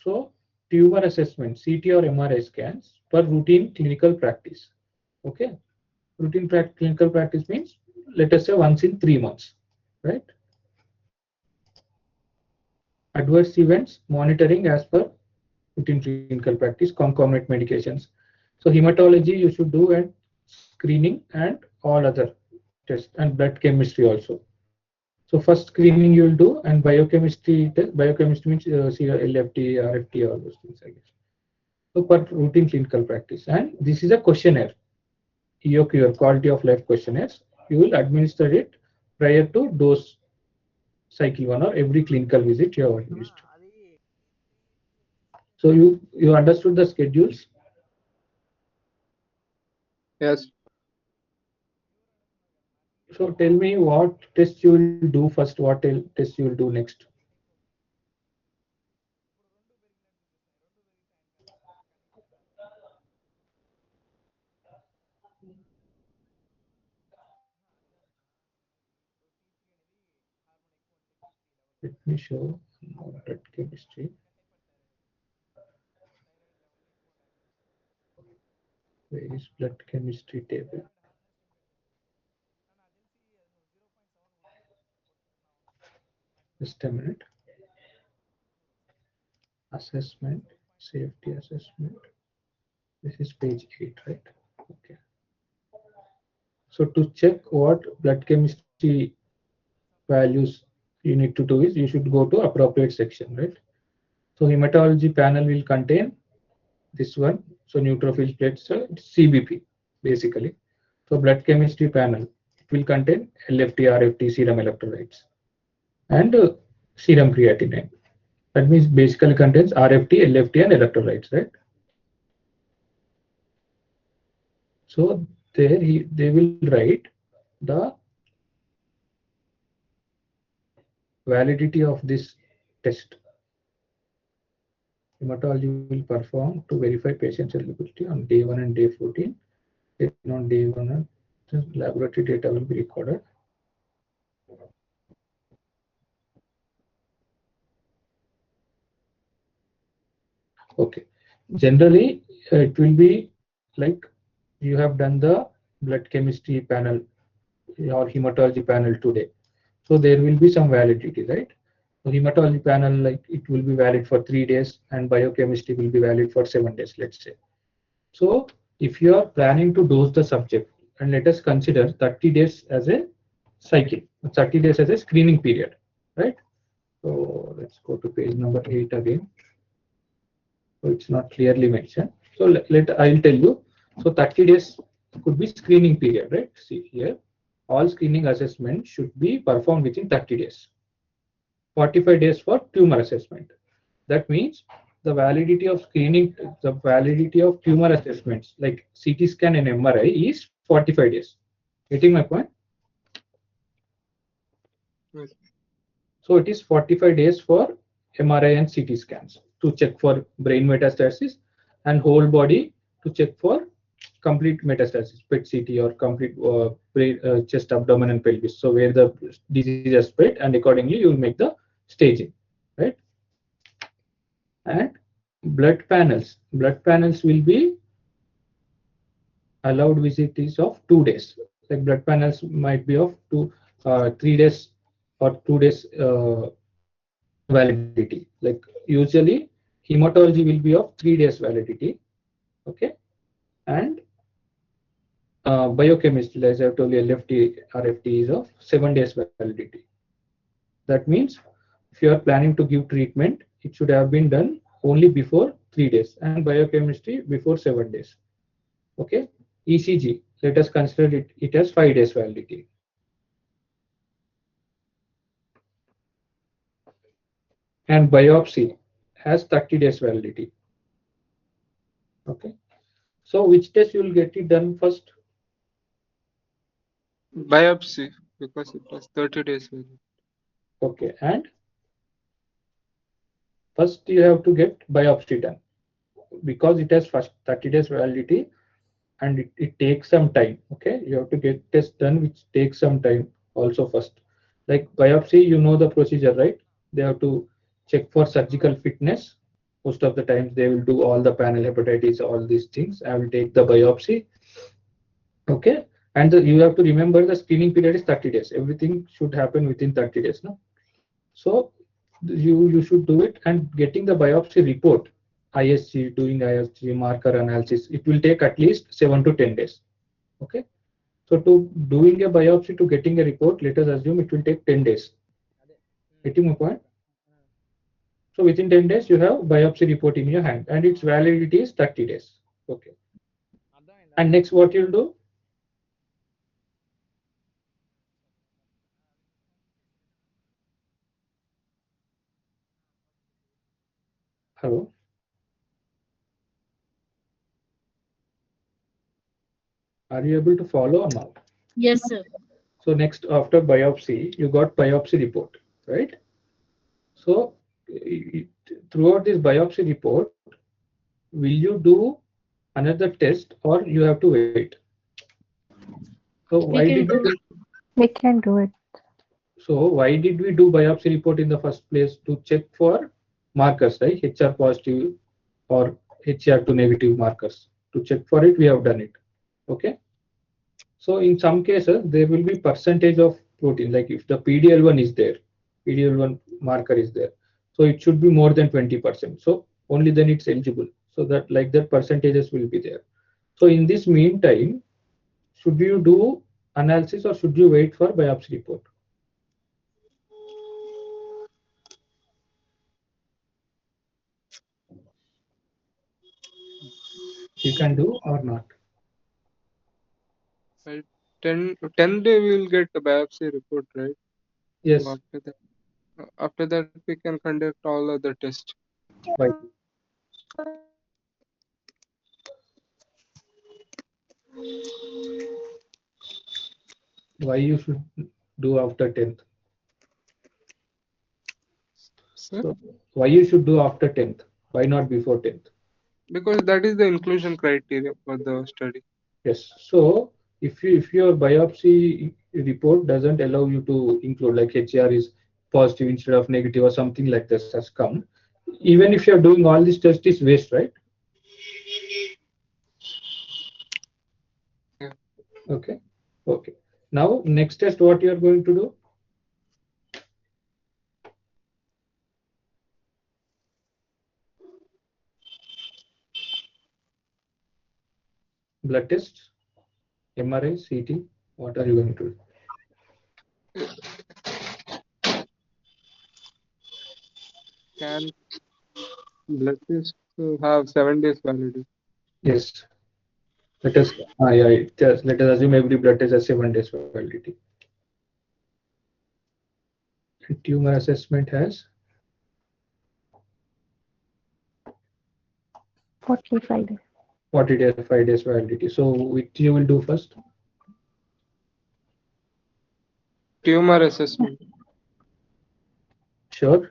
So tumor assessment, CT or MRI scans per routine clinical practice. Okay. Routine clinical practice means, let us say once in 3 months, right? Adverse events monitoring as per routine clinical practice, concomitant medications. So hematology you should do, and screening and all other tests, and blood chemistry also. So first screening you will do, and biochemistry test. Biochemistry means LFT, RFT, all those things, I guess. So for routine clinical practice, and this is a questionnaire, EOQ, quality of life questionnaires. You will administer it prior to dose cycle 1 or every clinical visit you have used. So you understood the schedules. Yes. So tell me what test you will do first, what test you will do next. Let me show blood chemistry. Where is blood chemistry table? Just a minute. Assessment, safety assessment. This is page 8, right? Okay. So to check what blood chemistry values you need to do is you should go to appropriate section, right? So hematology panel will contain this one. So neutrophil plates, CBP basically. So blood chemistry panel, it will contain LFT, RFT, serum electrolytes, and serum creatinine. That means basically contains RFT, LFT, and electrolytes, right? So there they will write the validity of this test. Hematology will perform to verify patient's eligibility on day 1 and day 14. Then on day 1, the laboratory data will be recorded. Okay. Generally, it will be like you have done the blood chemistry panel or hematology panel today. So there will be some validity, right? So hematology panel, like it will be valid for 3 days, and biochemistry will be valid for 7 days, let's say. So if you are planning to dose the subject, and let us consider 30 days as a cycle, 30 days as a screening period, right? So let's go to page number 8 again. So it's not clearly mentioned. So I'll tell you. So 30 days could be screening period, right? See here, all screening assessments should be performed within 30 days. 45 days for tumor assessment. That means the validity of screening, the validity of tumor assessments like CT scan and MRI is 45 days. Getting my point? Yes. So it is 45 days for MRI and CT scans to check for brain metastasis, and whole body to check for complete metastasis, PET CT, or complete brain, chest, abdomen, and pelvis. So where the disease has spread, and accordingly you will make the staging, right? And blood panels will be allowed visit is of 2 days. Like blood panels might be of 3 days or 2 days validity. Like usually hematology will be of 3 days validity, okay, and biochemistry, as I told you, LFT, RFT is of 7 days validity. That means if you are planning to give treatment, it should have been done only before 3 days, and biochemistry before 7 days. Okay, ECG, let us consider it as 5 days validity. And biopsy has 30 days validity. Okay, so which test you will get it done first? Biopsy, because it was 30 days. Okay, and first you have to get biopsy done because it has first 30 days validity, and it takes some time. Okay, you have to get test done which takes some time also first. Like biopsy, you know the procedure, right? They have to check for surgical fitness. Most of the times they will do all the panel hepatitis, all these things. I will take the biopsy. Okay, and you have to remember the screening period is 30 days. Everything should happen within 30 days. No, so you should do it, and getting the biopsy report ISG, doing ISG marker analysis, it will take at least 7 to 10 days. Okay. So to doing a biopsy to getting a report, let us assume it will take 10 days. Getting my point? So within 10 days, you have biopsy report in your hand and its validity is 30 days. Okay. And next, what you'll do? Hello? Are you able to follow or not? Yes, sir. So next, after biopsy, you got biopsy report, right? So throughout this biopsy report, will you do another test or you have to wait? So why can did do we, We can do it. so why did we do biopsy report in the first place? To check for markers, right? HR positive or HR2 negative markers. To check for it, we have done it. Okay. So in some cases, there will be percentage of protein, like if the PDL1 is there, PDL1 marker is there. So it should be more than 20%. So only then it's eligible. So that like that percentages will be there. So in this meantime, should you do analysis or should you wait for biopsy report? You can do or not. Right. 10 day we will get the biopsy report, right? Yes. So after that we can conduct all other tests. Why? Why you should do after 10th? Sir? So why you should do after 10th? Why not before 10th? Because that is the inclusion criteria for the study. Yes. So if your biopsy report doesn't allow you to include like HR is positive instead of negative or something like this has come, even if you're doing all these tests is waste, right? Yeah. Okay. Okay. Now next test, what you are going to do? Blood tests, MRI, CT. What are you going to do? Can blood test have 7 days validity? Yes. Let us let us assume every blood test has 7 days validity. And tumor assessment has 45 days. 40 days, 5 days validity. So which you will do first? Tumor assessment. Sure.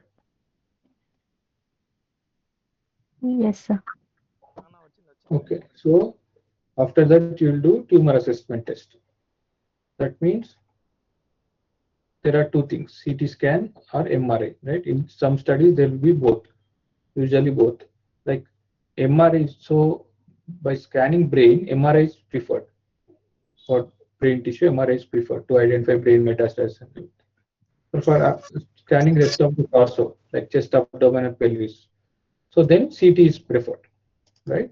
Yes, sir. Okay. So after that, you will do tumor assessment test. That means there are two things: CT scan or MRI. Right? In some studies, there will be both. Usually both. Like MRI. So by scanning brain, MRI is preferred. For brain tissue, MRI is preferred to identify brain metastasis. But for scanning rest of the torso, like chest, abdomen, and pelvis, so then CT is preferred, right?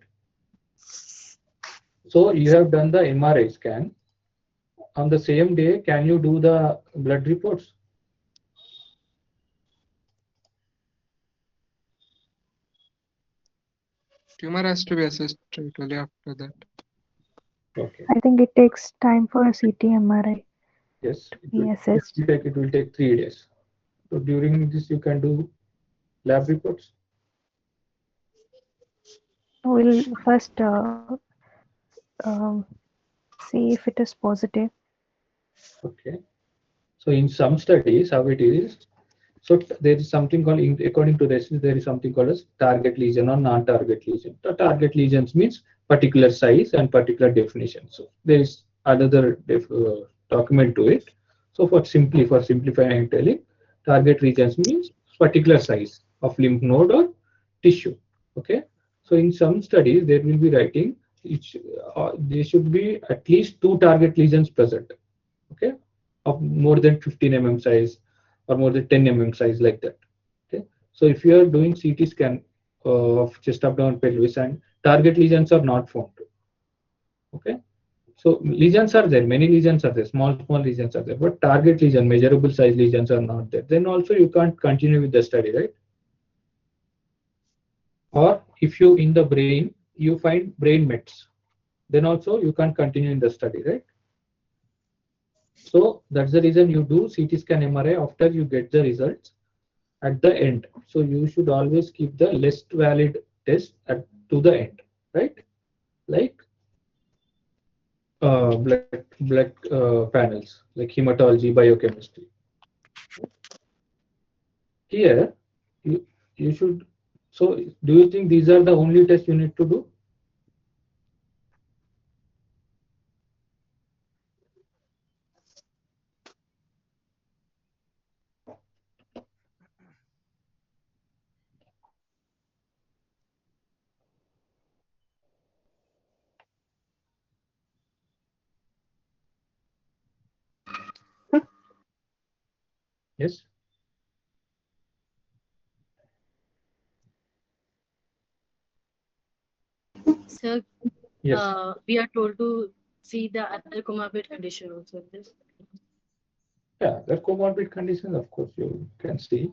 So you have done the MRI scan. On the same day, can you do the blood reports? Tumor has to be assessed right only after that. Okay. I think it takes time for a CT MRI Yes. to be assessed. It will take 3 days. So during this, you can do lab reports. We'll first um, see if it is positive. Okay. So in some studies, how it is. So there is something called, according to this, there is something called as target lesion or non-target lesion. The target lesions means particular size and particular definition. So there is another document to it. So for simplifying, I'm telling, target regions means particular size of lymph node or tissue. Okay. So in some studies, there will be writing there should be at least 2 target lesions present. Okay, of more than 15 size or more than 10 size, like that. Okay, so if you are doing CT scan of chest, abdomen, pelvis, and target lesions are not found. Okay, so lesions are there, many lesions are there, small lesions are there, but target lesion, measurable size lesions are not there. Then also you can't continue with the study, right? Or if you in the brain you find brain mets, then also you can't continue in the study, right? So that's the reason you do CT scan MRI after you get the results at the end. So you should always keep the least valid test to the end, right? Like blood panels, like hematology, biochemistry. Here, you should. So, do you think these are the only tests you need to do? Yes. Sir, Yes. we are told to see the other comorbid condition also. Yeah, the comorbid conditions, of course, you can see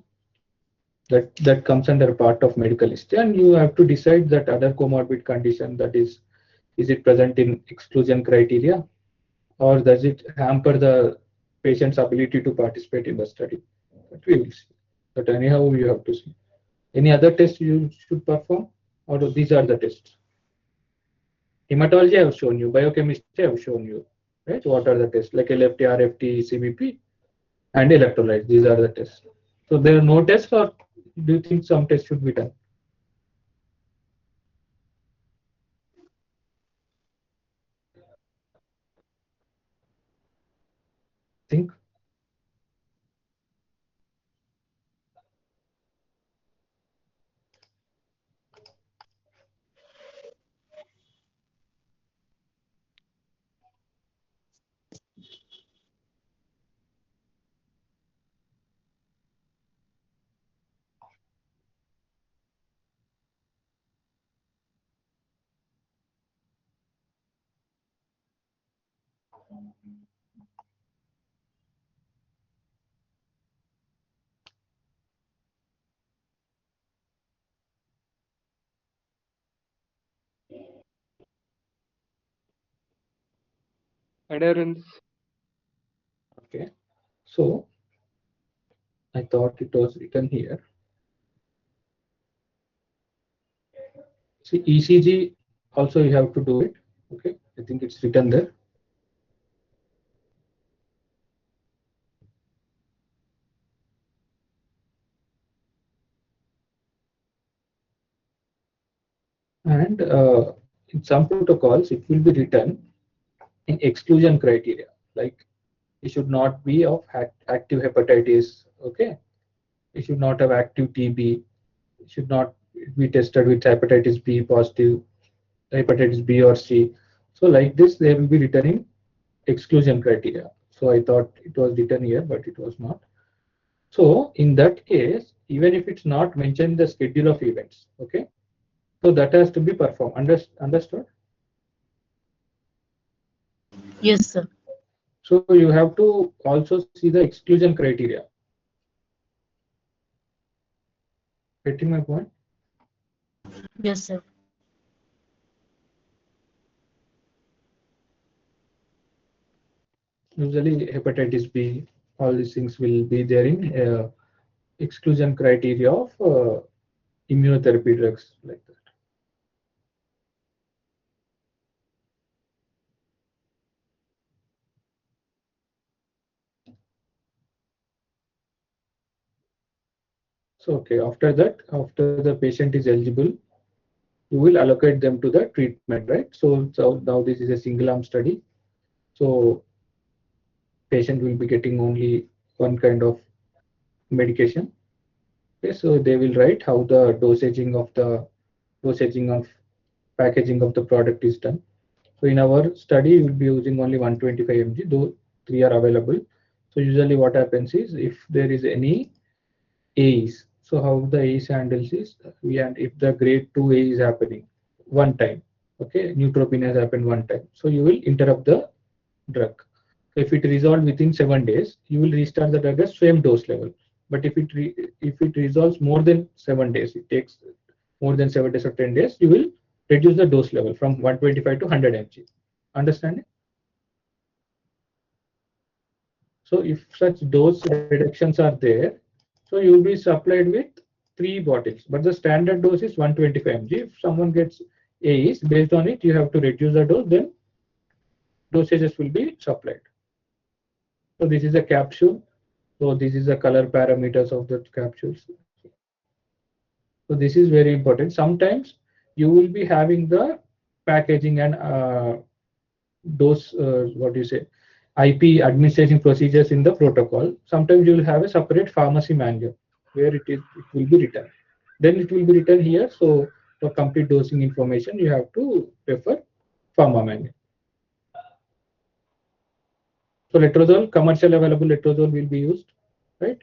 that comes under part of medical history, and you have to decide that other comorbid condition, that is it present in exclusion criteria, or does it hamper the patient's ability to participate in the study? That we will see. But anyhow, you have to see. Any other tests you should perform, or these are the tests? Hematology I have shown you, biochemistry I have shown you, right? What are the tests? Like LFT, RFT, CBP, and electrolytes. These are the tests. So there are no tests, or do you think some tests should be done? Think. Adherence. Okay. So I thought it was written here. See, ECG also you have to do it. Okay, I think it's written there. And in some protocols, it will be written in exclusion criteria, like it should not be of active hepatitis. Okay, it should not have active TB. It should not be tested with hepatitis B positive, hepatitis B or C. So like this, they will be written in exclusion criteria. So I thought it was written here, but it was not. So in that case, even if it's not mentioned in the schedule of events, okay, so that has to be performed. Understood? Yes, sir. So you have to also see the exclusion criteria. Getting my point? Yes, sir. Usually hepatitis B, all these things will be there in exclusion criteria of immunotherapy drugs like that. So okay, after that, after the patient is eligible, you will allocate them to the treatment, right? So now this is a single arm study. So patient will be getting only one kind of medication. Okay, so they will write how the dosaging of packaging of the product is done. So in our study, we will be using only 125 mg, though 3 are available. So usually what happens is if there is any AEs, So how the AEs handles is, and if the grade 2 AE is happening one time, okay, neutropenia has happened one time, so you will interrupt the drug. So if it resolves within 7 days, you will restart the drug at same dose level. But if it resolves more than 7 days, it takes more than 7 days or 10 days, you will reduce the dose level from 125 to 100 mg. Understand it? So if such dose reductions are there, so you will be supplied with 3 bottles, but the standard dose is 125 mg. If someone gets AEs, based on it, you have to reduce the dose, then dosages will be supplied. So this is a capsule. So this is the color parameters of the capsules. So this is very important. Sometimes you will be having the packaging and dose, what do you say, IP administration procedures in the protocol. Sometimes you will have a separate pharmacy manual where it will be written. Then it will be written here. So for complete dosing information, you have to refer pharma manual. So letrozole, commercial available letrozole will be used, right?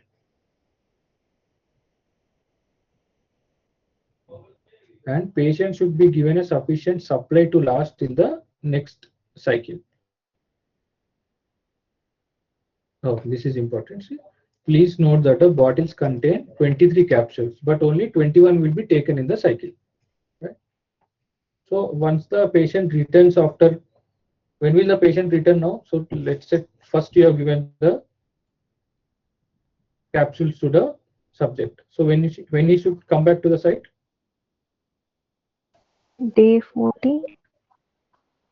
And patient should be given a sufficient supply to last till the next cycle. Oh, this is important. See, please note that the bottles contain 23 capsules, but only 21 will be taken in the cycle. Right? So once the patient returns after, when will the patient return now? So let's say first you have given the capsules to the subject. So when he should come back to the site? Day 14.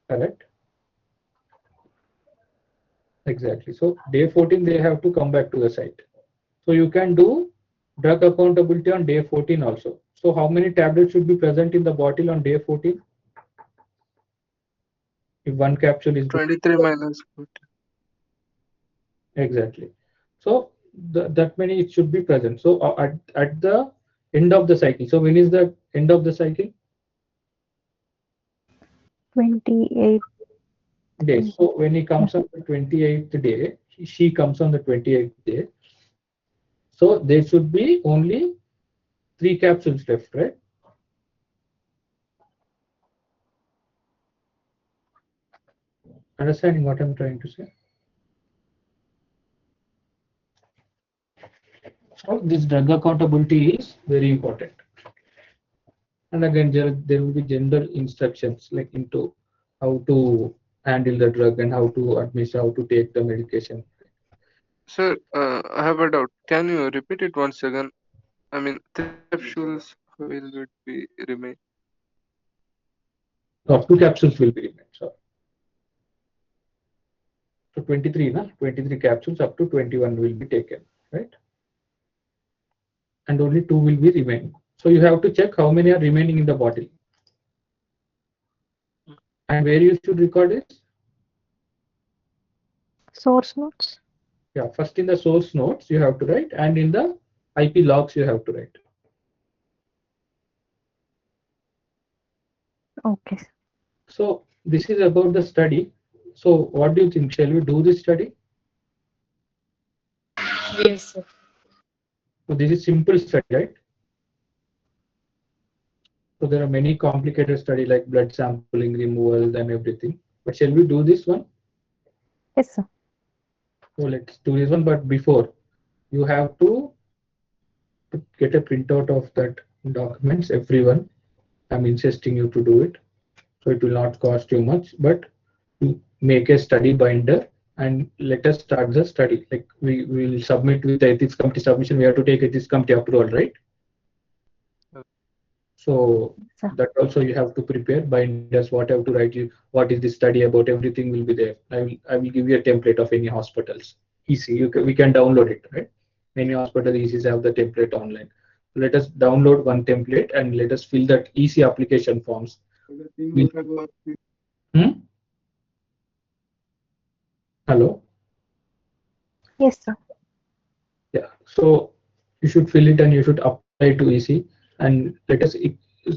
Correct. Exactly. So day 14, they have to come back to the site. So you can do drug accountability on day 14 also. So how many tablets should be present in the bottle on day 14? If one capsule is 23 minus 40. Exactly. So that many it should be present. So at the end of the cycle. So when is the end of the cycle? 28 days. So when he comes on the 28th day, she comes on the 28th day. So there should be only 3 capsules left, right? Understanding what I'm trying to say? So this drug accountability is very important. And again, there will be general instructions like into how to handle the drug and how to administer, how to take the medication. Sir, I have a doubt. Can you repeat it once again? I mean, capsules will it be remain? No, 2 capsules will be remained. So 23, na? 23 capsules up to 21 will be taken, right? And only 2 will be remaining. So you have to check how many are remaining in the bottle. And where you should record it? source notes. Yeah, first in the source notes you have to write, and in the IP logs you have to write. Okay. So this is about the study. So what do you think? Shall we do this study? Yes, sir. So this is simple study, right? So there are many complicated study like blood sampling, removals and everything. But shall we do this one? Yes, sir. So let's do this one. But before, you have to get a printout of that documents, everyone. I'm insisting you to do it. So it will not cost you much, but you make a study binder and let us start the study. Like we will submit with the ethics committee submission. We have to take ethics committee approval, right? So that also you have to prepare binders, what I have to write you, what is this study about, everything will be there. I will give you a template of any hospitals. Easy, we can download it, right? Many hospital ECs have the template online. So let us download one template and let us fill that EC application forms. Hello? Yes, sir. Yeah, so you should fill it and you should apply to EC and let us,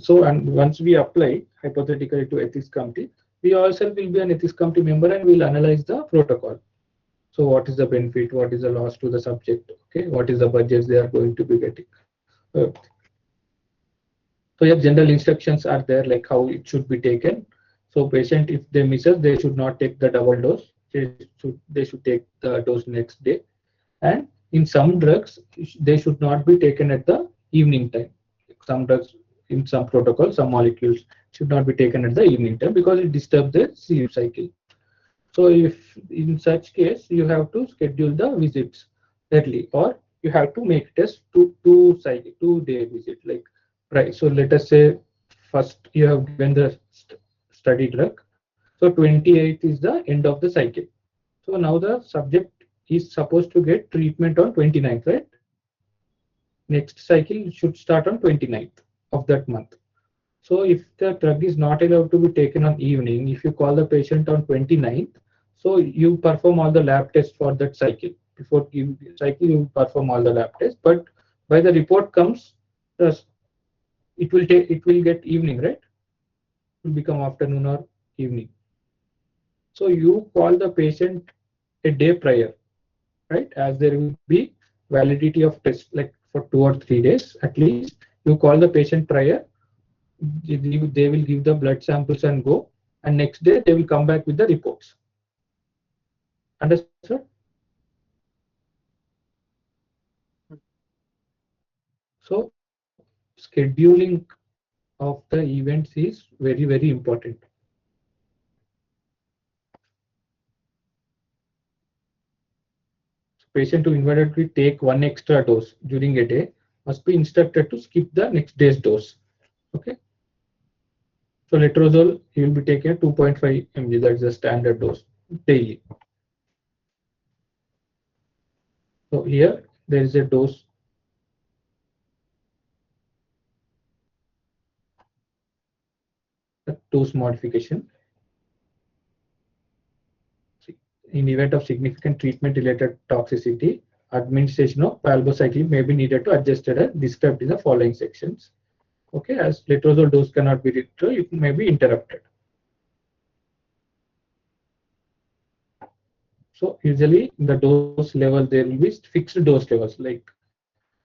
so and once we apply hypothetically to ethics committee, we also will be an ethics committee member and we'll analyze the protocol. So what is the benefit, what is the loss to the subject, okay, what is the budgets they are going to be getting. So your general instructions are there, like how it should be taken. So patient, if they misses, they should not take the double dose. They should take the dose next day. And in some drugs, they should not be taken at the evening time. Some drugs, in some protocols, some molecules should not be taken at the evening time because it disturbs the sleep cycle. So if in such case, you have to schedule the visits early, or you have to make test two-day visit. Like, right. So let us say first you have given the study drug. So 28th is the end of the cycle. So now the subject is supposed to get treatment on 29th, right? Next cycle should start on 29th of that month. So if the drug is not allowed to be taken on evening, if you call the patient on 29th, so you perform all the lab tests for that cycle. Before giving cycle, you perform all the lab tests. But by the report comes, it will get evening, right? It will become afternoon or evening. So you call the patient a day prior, right? As there will be validity of test like for 2 or 3 days at least. You call the patient prior. They will give the blood samples and go, and next day they will come back with the reports. Understood? So scheduling of the events is very, very important. So patient who invariably take one extra dose during a day must be instructed to skip the next day's dose. Okay. So letrozole, he will be taking 2.5 mg, that's the standard dose daily. So here there is a dose modification. In event of significant treatment-related toxicity, administration of palbociclib may be needed to adjust as described in the following sections. Okay, as letrozole dose cannot be retrieved, it may be interrupted. So usually the dose level, there will be fixed dose levels like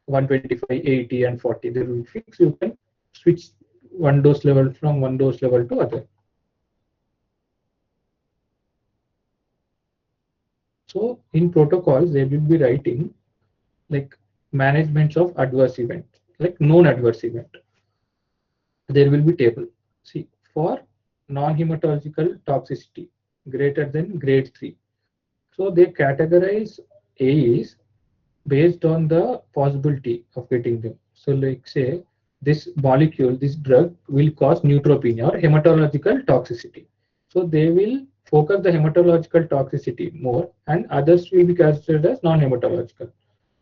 125, 80, and 40. There will be fixed. You can switch one dose level from one dose level to other. So in protocols, they will be writing like management of adverse event, like known adverse event. There will be table. See, for non-hematological toxicity greater than grade 3. So they categorize AEs based on the possibility of getting them. So like say this molecule, this drug will cause neutropenia or hematological toxicity. So they will focus the hematological toxicity more, and others will be considered as non-hematological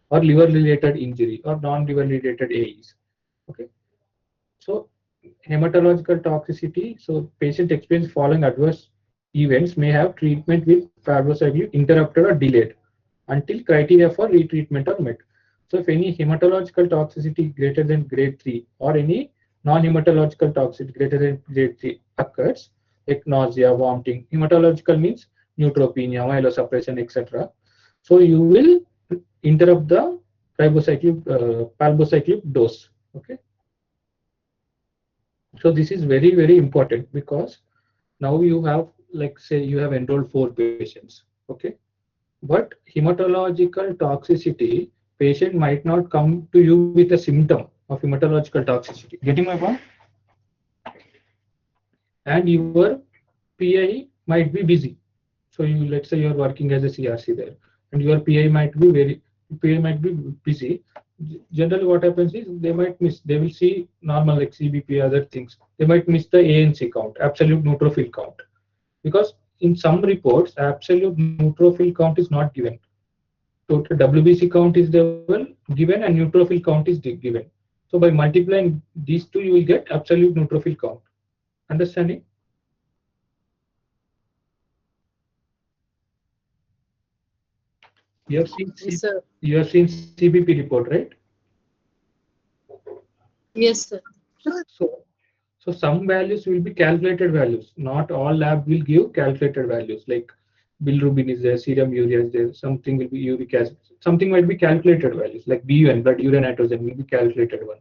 or liver-related injury or non-liver related AEs. Okay. So hematological toxicity. So patient experience following adverse events may have treatment with palbociclib interrupted or delayed until criteria for retreatment are met. So if any hematological toxicity greater than grade 3 or any non-hematological toxicity greater than grade 3 occurs, like nausea, vomiting, hematological means neutropenia, myelosuppression, etc. So you will interrupt the palbociclib dose. Okay. So this is very, very important because now you have, like say you have enrolled 4 patients. Okay. But hematological toxicity, patient might not come to you with a symptom of hematological toxicity. Getting my point? And your PI might be busy. So you, let's say you're working as a CRC there, and your PI might be busy. Generally, what happens is they might miss. They will see normal like CBP, other things. They might miss the ANC count, absolute neutrophil count, because in some reports, absolute neutrophil count is not given. Total WBC count is given and neutrophil count is given. So by multiplying these two, you will get absolute neutrophil count. Understanding? You have seen Yes, sir. CBP report, right? Yes, sir. So some values will be calculated values. Not all lab will give calculated values. Like bilirubin is there, serum urea is there, something will be uric acid, something might be calculated values like BUN, blood urea nitrogen will be calculated one.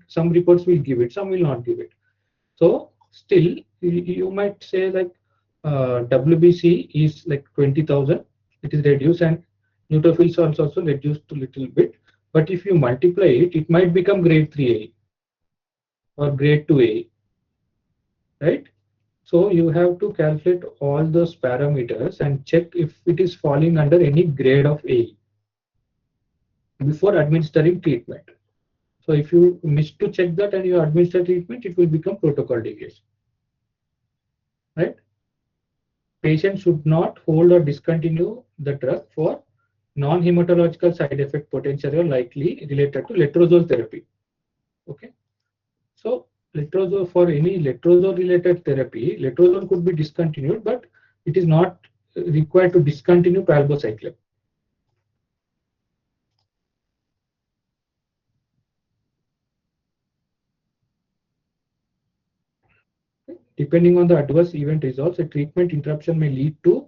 Some reports will give it, some will not give it. So still you might say like WBC is like 20,000, it is reduced, and neutrophils are also reduced a little bit. But if you multiply it, it might become grade 3A or grade 2A, right? So you have to calculate all those parameters and check if it is falling under any grade of A before administering treatment. So if you miss to check that and you administer treatment, it will become protocol deviation, right? Patient should not hold or discontinue the drug for non-hematological side effect potentially or likely related to letrozole therapy. Okay. So letrozole, for any letrozole related therapy, letrozole could be discontinued, but it is not required to discontinue palbociclib. Depending on the adverse event results, a treatment interruption may lead to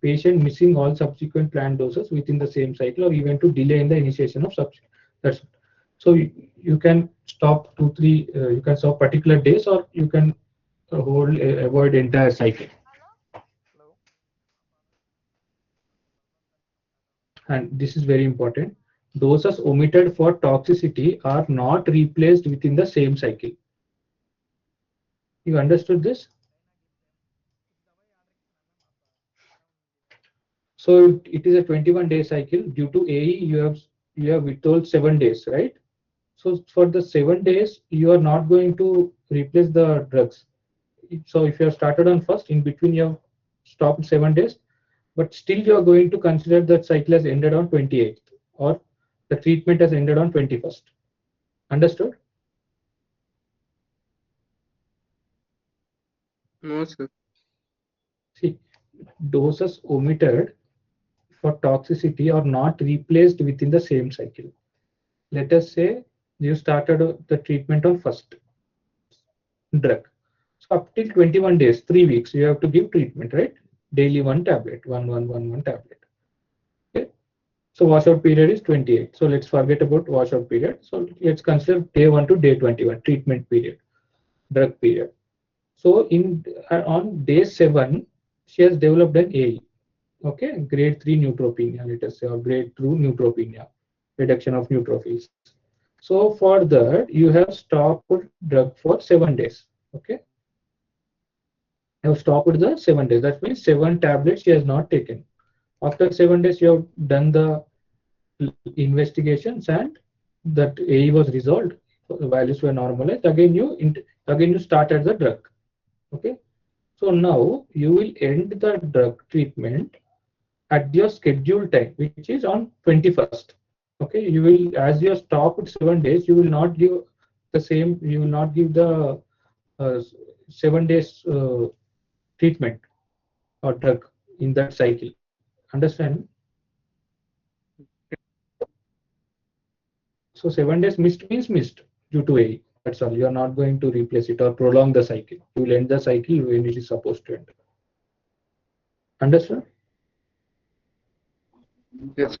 patient missing all subsequent planned doses within the same cycle, or even to delay in the initiation of subsequent. That's it. So you can stop 2-3, you can stop particular days, or you can avoid entire cycle. And this is very important. Doses omitted for toxicity are not replaced within the same cycle. You understood this? So it is a 21-day cycle. Due to AE, you have withheld 7 days, right? So for the 7 days, you are not going to replace the drugs. So if you have started on first, in between you have stopped 7 days, but still you are going to consider that cycle has ended on 28th, or the treatment has ended on 21st. Understood? No, sir. See, doses omitted for toxicity are not replaced within the same cycle. Let us say you started the treatment on first drug. So up till 21 days, 3 weeks, you have to give treatment, right? Daily 1 tablet, 1 tablet. Okay. So washout period is 28. So let's forget about washout period. So let's consider day 1 to day 21, treatment period, drug period. So on day 7, she has developed an AE. Okay, grade 3 neutropenia, let us say, or grade 2 neutropenia, reduction of neutrophils. So for that, you have stopped drug for 7 days. Okay, you have stopped the 7 days. That means 7 tablets she has not taken. After 7 days, you have done the investigations and that AE was resolved. The values were normalized. Again, you started the drug. Okay, so now you will end the drug treatment at your scheduled time, which is on 21st. Okay, you will, as you stop 7 days, you will not give the same, you will not give the 7 days treatment or drug in that cycle. Understand? So 7 days missed means missed due to AE. That's all. You are not going to replace it or prolong the cycle. You will end the cycle when it is supposed to end. Understand? Yes.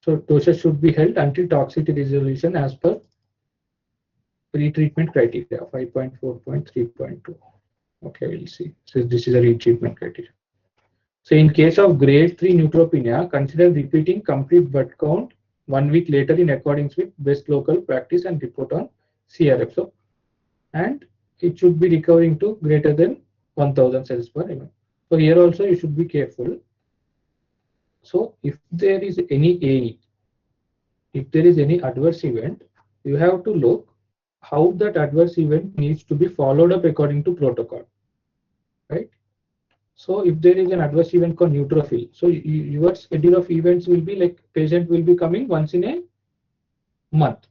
So doses should be held until toxicity resolution as per retreatment criteria 5.4.3.2. Okay, we'll see. So this is a retreatment criteria. So in case of grade 3 neutropenia, consider repeating complete blood count 1 week later in accordance with best local practice and report on CRF. So, and it should be recovering to greater than 1000 cells per mm. So here also you should be careful. So if there is any AE, if there is any adverse event, you have to look how that adverse event needs to be followed up according to protocol, right? So if there is an adverse event called neutrophil, so your schedule of events will be like patient will be coming once in a month,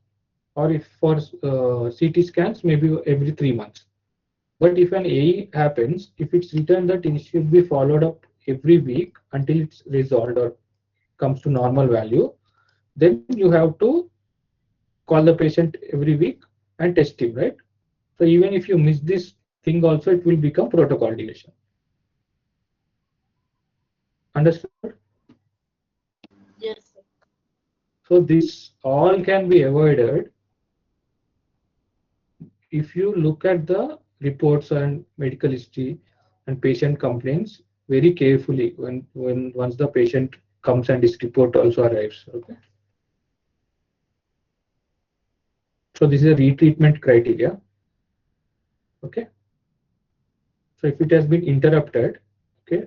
or if for CT scans, maybe every 3 months. But if an AE happens, if it's written that it should be followed up every week until it's resolved or comes to normal value, then you have to call the patient every week and test him, right? So even if you miss this thing also, it will become protocol deletion. Understood? Yes, sir. So this all can be avoided if you look at the reports and medical history and patient complaints very carefully when once the patient comes and this report also arrives. Okay. So this is a retreatment criteria. Okay. So if it has been interrupted, okay,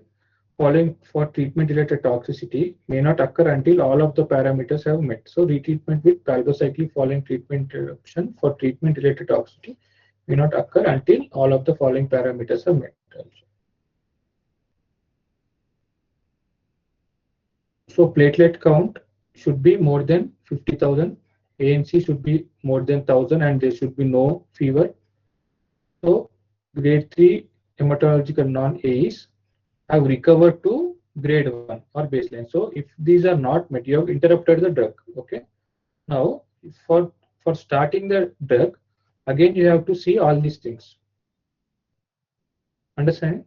following for treatment related toxicity may not occur until all of the parameters have met. So retreatment with palbociclib following treatment interruption for treatment related toxicity may not occur until all of the following parameters are met. So platelet count should be more than 50,000. ANC should be more than 1,000 and there should be no fever. So grade 3 hematological non-AEs have recovered to grade 1 or baseline. So if these are not met, you have interrupted the drug. Okay. Now for starting the drug, again you have to see all these things. Understand?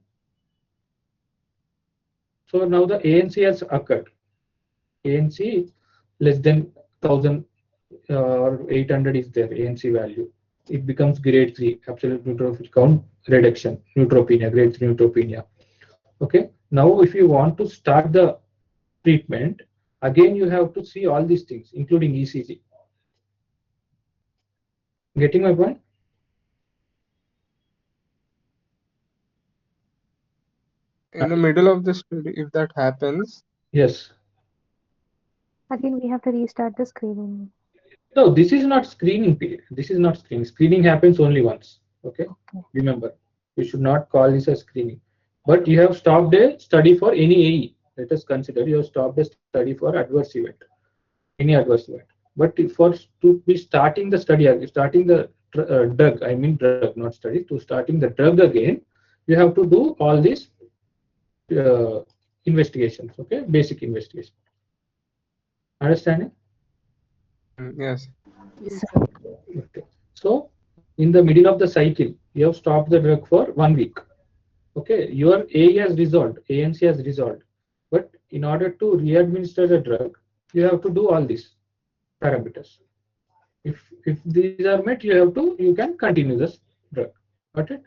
So now the ANC has occurred. ANC less than 1,000 or 800 is there, ANC value. It becomes grade 3, absolute neutrophil count reduction, neutropenia, grade 3 neutropenia. Okay. Now if you want to start the treatment, again you have to see all these things, including ECG. Getting my point? In the middle of the study, if that happens, Yes. Again, we have to restart the screening. No, this is not screening period. This is not screening. Screening happens only once. Okay. Remember, you should not call this a screening. But you have stopped a study for any AE. Let us consider you have stopped a study for adverse event, any adverse event. But to be starting the study, starting the drug, I mean drug, not study, to starting the drug again, you have to do all these investigations. Okay, basic investigation. Understanding? yes. Yes, sir. Okay. So in the middle of the cycle, you have stopped the drug for 1 week. Okay, your AE has resolved, ANC has resolved. But in order to re-administer the drug, you have to do all these parameters. If these are met, you can continue this drug. Got it?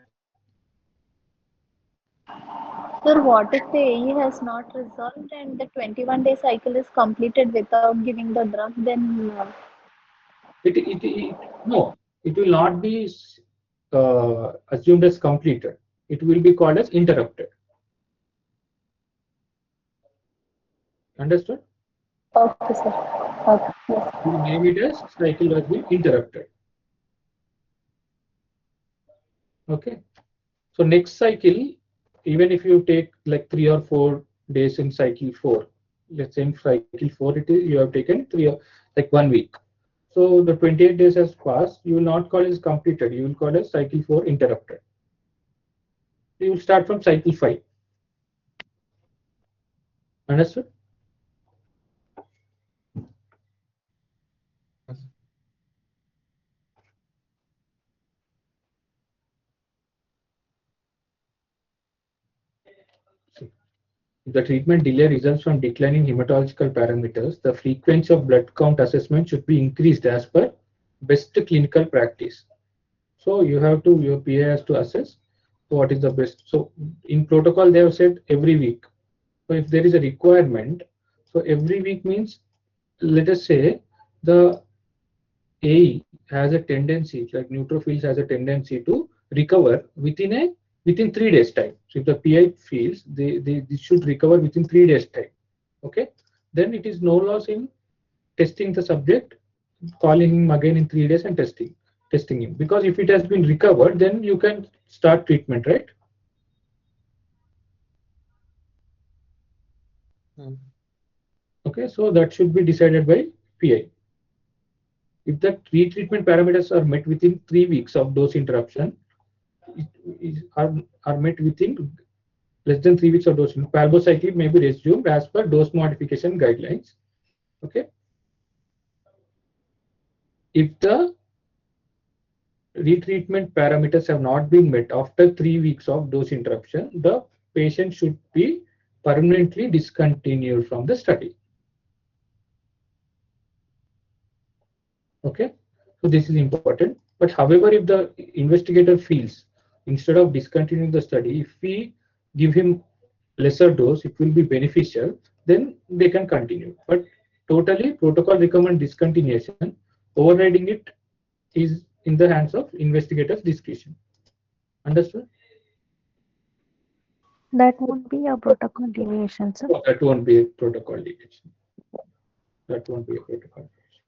Sir, what if the AE has not resolved and the 21-day cycle is completed without giving the drug? Then No, it will not be assumed as completed. It will be called as interrupted. Understood? okay, sir. Okay, yes. We name it as cycle has been interrupted. Okay. So next cycle, even if you take like 3 or 4 days in cycle 4, let's say in cycle 4 you have taken 1 week. So the 28 days has passed. You will not call it as completed. You will call it cycle 4 interrupted. You will start from cycle 5. Understood? If the treatment delay results from declining hematological parameters, the frequency of blood count assessment should be increased as per best clinical practice. So your PA has to assess what is the best. So in protocol, they have said every week. So if there is a requirement, so every week means, let us say the AE has a tendency, like neutrophils has a tendency to recover within 3 days time. So if the PI feels they should recover within 3 days time, okay, then it is no loss in testing the subject, calling him again in 3 days and testing him, because if it has been recovered, then you can start treatment, right? Okay, so that should be decided by PI. If the retreatment parameters are met within 3 weeks of dose interruption, are met within less than 3 weeks of dose, palbociclib may be resumed as per dose modification guidelines. Okay. If the retreatment parameters have not been met after 3 weeks of dose interruption, the patient should be permanently discontinued from the study. Okay, so this is important. But however, if the investigator feels instead of discontinuing the study, if we give him lesser dose, it will be beneficial, then they can continue. But totally, protocol recommend discontinuation. Overriding it is in the hands of investigator's discretion. Understood? That won't be a protocol deviation, sir. No, that won't be a protocol deviation. That won't be a protocol deviation.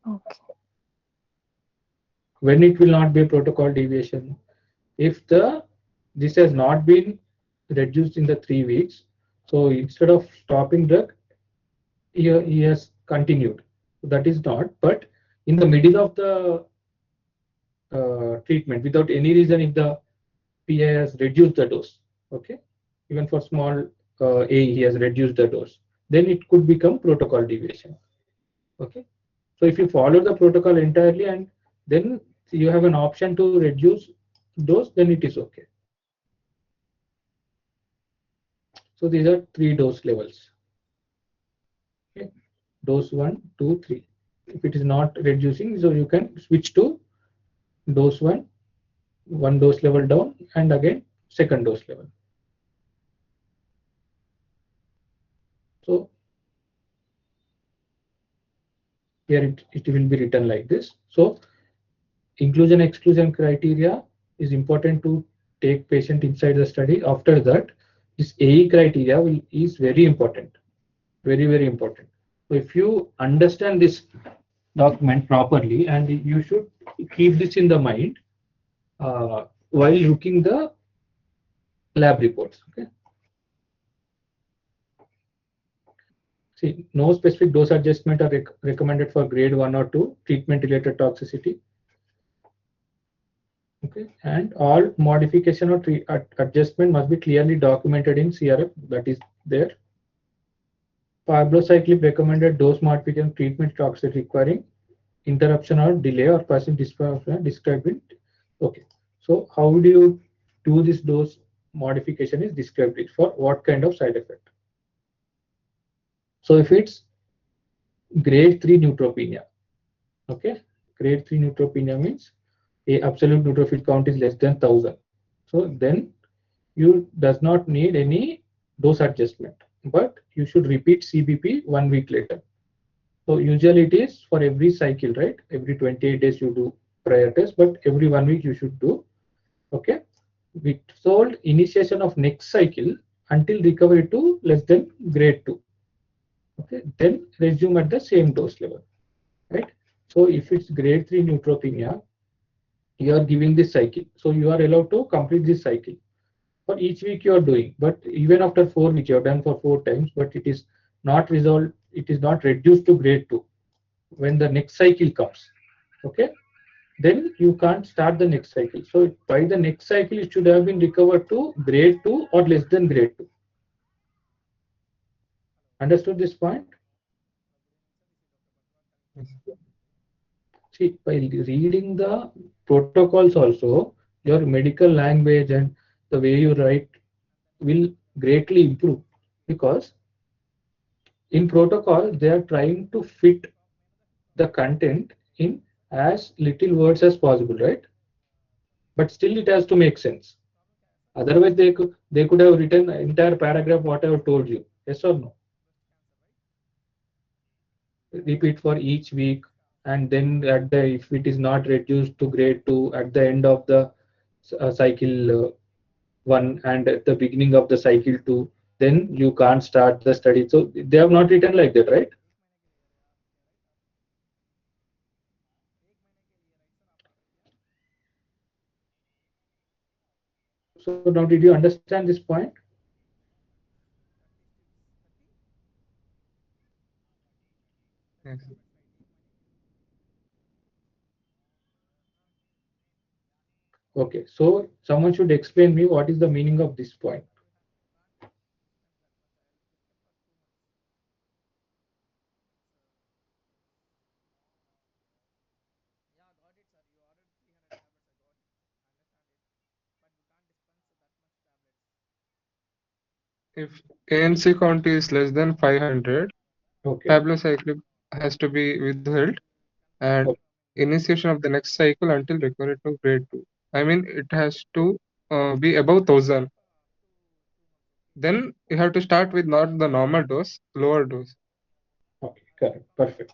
Okay. When it will not be a protocol deviation? If this has not been reduced in the 3 weeks, so instead of stopping drug, he has continued. That is not, but in the middle of the treatment, without any reason, if the PI has reduced the dose, okay, even for small A, he has reduced the dose, then it could become protocol deviation. Okay, so if you follow the protocol entirely and then you have an option to reduce dose, then it is okay. So these are 3 dose levels. Okay, dose 1, 2, 3. If it is not reducing, so you can switch to dose 1 dose level down, and again second dose level. So here it will be written like this. So inclusion exclusion criteria is important to take patient inside the study. After that, this AE criteria is very important, very important. So if you understand this document properly, and you should keep this in the mind while looking the lab reports. Okay. See, no specific dose adjustment are recommended for grade 1 or 2 treatment-related toxicity. Okay, and all modification or adjustment must be clearly documented in CRF. That is there. Palbociclib recommended dose modification treatment toxicity requiring interruption or delay or passive described it. Okay, so how do you do this dose modification is described it for what kind of side effect. So if it's grade 3 neutropenia, okay, grade 3 neutropenia means a absolute neutrophil count is less than 1000. So then you does not need any dose adjustment, but you should repeat CBP 1 week later. So usually it is for every cycle, right? Every 28 days you do prior test, but every 1 week you should do. Okay, we told initiation of next cycle until recovery to less than grade 2. Okay, then resume at the same dose level, right? So if it's grade 3 neutropenia, you are giving this cycle, so you are allowed to complete this cycle for each week you are doing. But even after 4 weeks, you have done for 4 times, but it is not resolved, it is not reduced to grade 2. When the next cycle comes, okay, then you can't start the next cycle. So by the next cycle, it should have been recovered to grade 2 or less than grade 2. Understood this point? See, by reading the protocols also, your medical language and the way you write will greatly improve, because in protocol they are trying to fit the content in as little words as possible, right? But still it has to make sense. Otherwise they could have written an entire paragraph what I have told you. Yes or no? Repeat for each week, and then at the, if it is not reduced to grade 2 at the end of the cycle 1 and at the beginning of the cycle 2, then you can't start the study. So they have not written like that, right? So now did you understand this point? Yes. Okay, so someone should explain me what is the meaning of this point. if ANC count is less than 500, Okay. Pablocyclic has to be withheld and Okay. initiation of the next cycle until recovery to grade 2. I mean, it has to be above 1000. Then you have to start with not the normal dose, lower dose. Okay, correct. Perfect.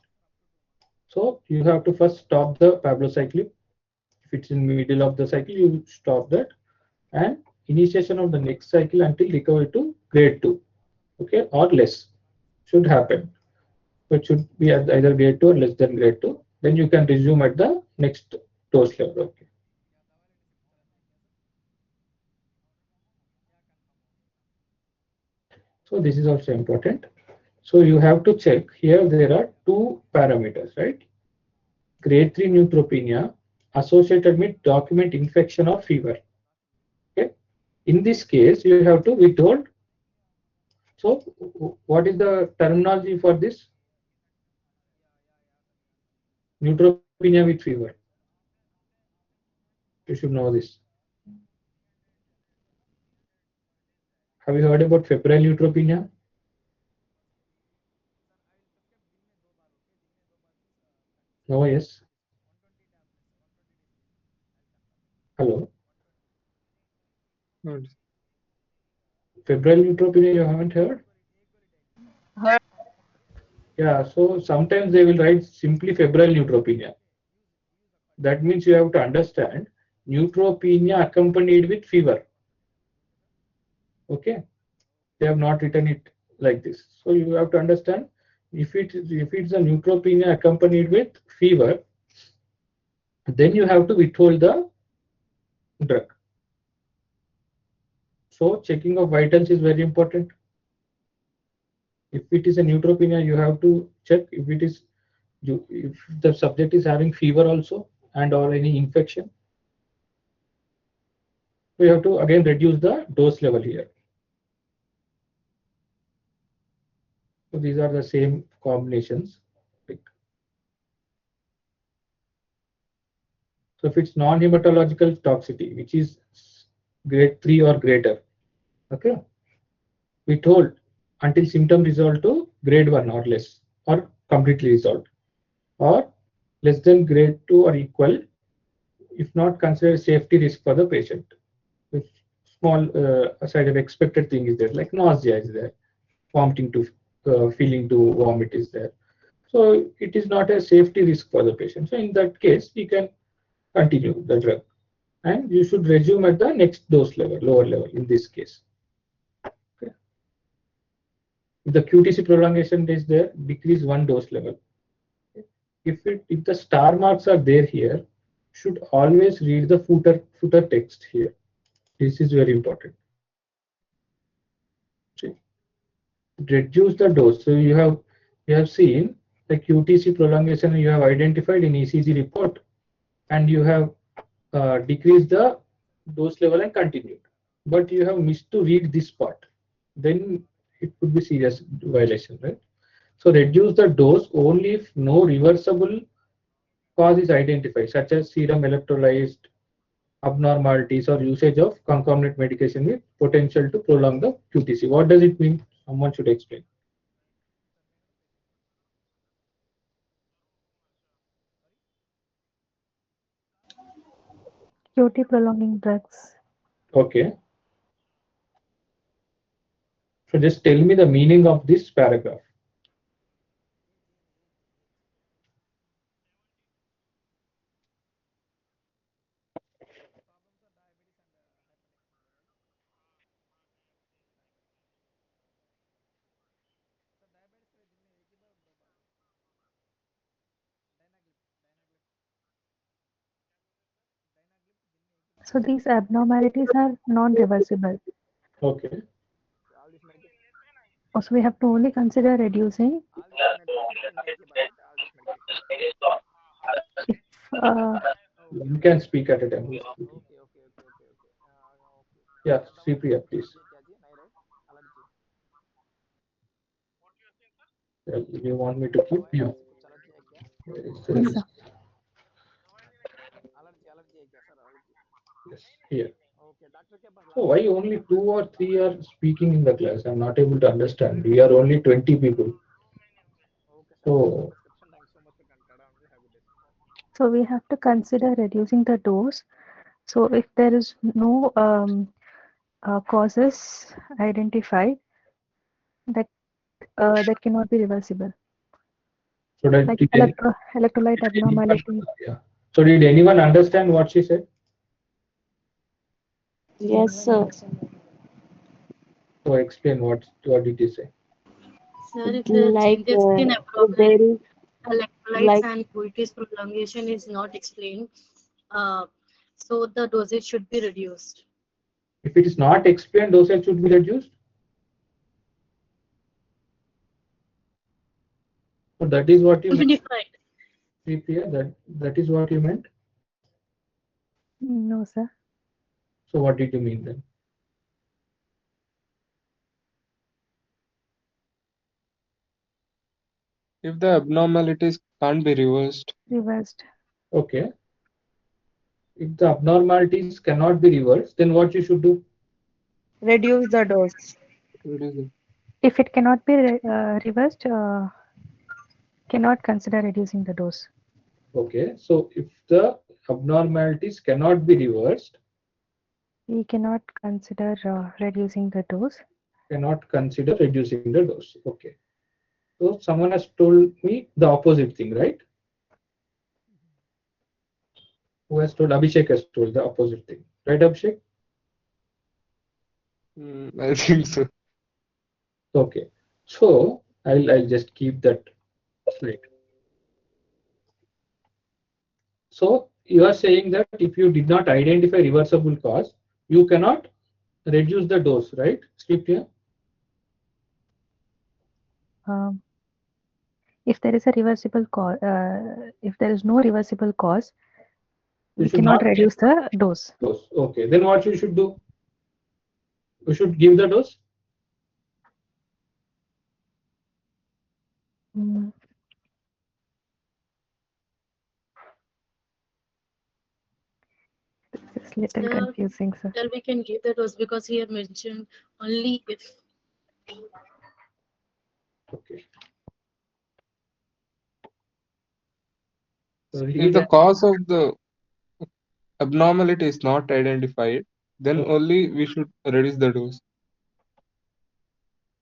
So you have to first stop the Pablocyclic. If it's in middle of the cycle, you stop that, and initiation of the next cycle until recovery to grade 2, okay, or less should happen. So it should be at either grade 2 or less than grade 2. Then you can resume at the next dose level. Okay. So this is also important. So you have to check here. There are two parameters, right? Grade 3 neutropenia associated with document infection or fever. Okay. In this case, you have to withhold. So what is the terminology for this? Neutropenia with fever. You should know this. Have you heard about febrile neutropenia? No, yes. Hello. Good. Febrile neutropenia you haven't heard? Yeah, so sometimes they will write simply febrile neutropenia. That means you have to understand neutropenia accompanied with fever. Okay, they have not written it like this. So you have to understand if it's a neutropenia accompanied with fever, then you have to withhold the drug. So checking of vitals is very important. If it is a neutropenia, you have to check if it is if the subject is having fever also and or any infection. So you have to again reduce the dose level here. So these are the same combinations. So if it's non-hematological toxicity, which is grade 3 or greater, okay, we told until symptom resolved to grade 1 or less, or completely resolved, or less than grade 2 or equal, if not considered safety risk for the patient. If small side of expected thing is there, like nausea is there, vomiting to feeling to vomit is there. So it is not a safety risk for the patient. So in that case, we can continue the drug, and you should resume at the next dose level, lower level in this case. Okay. If the QTC prolongation is there, decrease one dose level. If the star marks are there here, should always read the footer text here. This is very important. See, reduce the dose. So you have seen the QTC prolongation you have identified in ECG report, and you have decreased the dose level and continued. But you have missed to read this part. Then it could be serious violation, right? So reduce the dose only if no reversible cause is identified, such as serum electrolyte abnormalities or usage of concomitant medication with potential to prolong the QTC. What does it mean? Someone should explain. QT prolonging drugs. Okay. So just tell me the meaning of this paragraph. So these abnormalities are non-reversible. Okay. So we have to only consider reducing if You can speak at a time. Yeah, Supriya, please. You want me to keep? Yeah. yes, sir. Yes, here. So why only 2 or 3 are speaking in the class? I'm not able to understand. We are only 20 people. So we have to consider reducing the dose. So if there is no causes identified that that cannot be reversible, that like did electrolyte abnormality. yeah. So did anyone understand what she said? Yes, sir. So explain what did you say? Sir, if the Like changes in if there is electrolytes like and voltage prolongation is not explained, so the dosage should be reduced. If it is not explained, dosage should be reduced. So that is what you meant. Unified. Priya, that is what you meant. No, sir. So what did you mean then? If the abnormalities can't be reversed, Reversed. Okay. If the abnormalities cannot be reversed, then what you should do? reduce the dose. reduce it. If it cannot be reversed, cannot consider reducing the dose. Okay. So if the abnormalities cannot be reversed, We cannot consider reducing the dose. cannot consider reducing the dose. Okay. So someone has told me the opposite thing, right? Who has told? Abhishek has told the opposite thing, right, Abhishek? I think so. Okay. So I'll just keep that straight. So you are saying that if you did not identify reversible cause, you cannot reduce the dose, right? Sripya? If there is a reversible cause, if there is no reversible cause, You we should cannot not reduce the dose. dose. Okay. Then what you should do? You should give the dose. Mm. It's little Sir, confusing, sir. Sir, we can give the dose because he had mentioned only if. Okay. So If the cause of the abnormality is not identified, then only we should reduce the dose.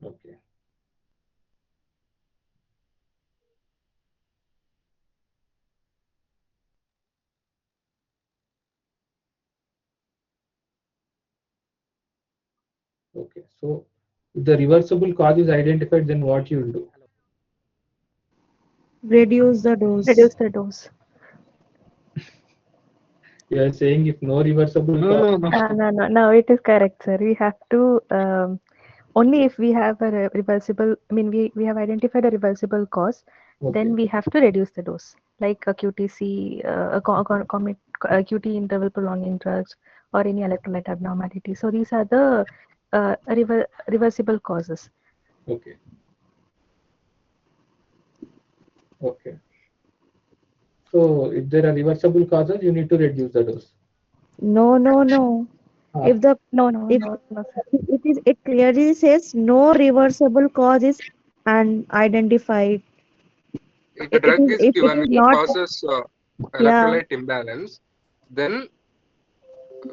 Okay. Okay. So if the reversible cause is identified, then what you will do? Reduce the dose. Reduce the dose. You are saying if no reversible cause. No, it is correct, sir. We have to only if we have a reversible. I mean, we have identified a reversible cause, then we have to reduce the dose, like a QTC, QT interval prolonging drugs, or any electrolyte abnormality. So these are the reversible causes. Okay. Okay. So if there are reversible causes, you need to reduce the dose. No. If the No, sir. it clearly says no reversible cause is unidentified. If the drug is If it given is which not, causes yeah, electrolyte imbalance, then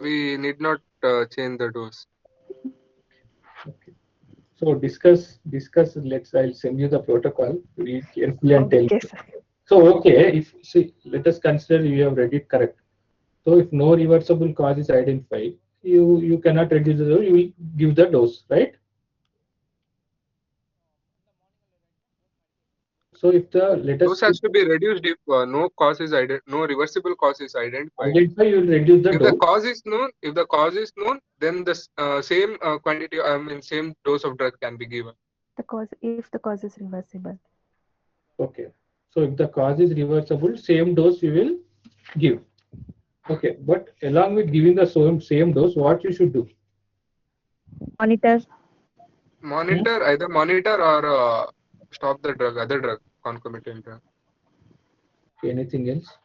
we need not change the dose. Okay. So discuss. I'll send you the protocol. Read carefully and tell me. So okay, let us consider you have read it correct. So if no reversible cause is identified, you cannot reduce the dose. You will give the dose, right? So if Dose has to be reduced if no reversible cause is identified. you will reduce the If dose. the cause is known, then the same quantity, same dose of drug can be given. If the cause is reversible. Okay. So if the cause is reversible, same dose you will give. Okay. But along with giving the same dose, what you should do? monitor. Either monitor or stop the drug, other drug, concomitant drug. Anything else?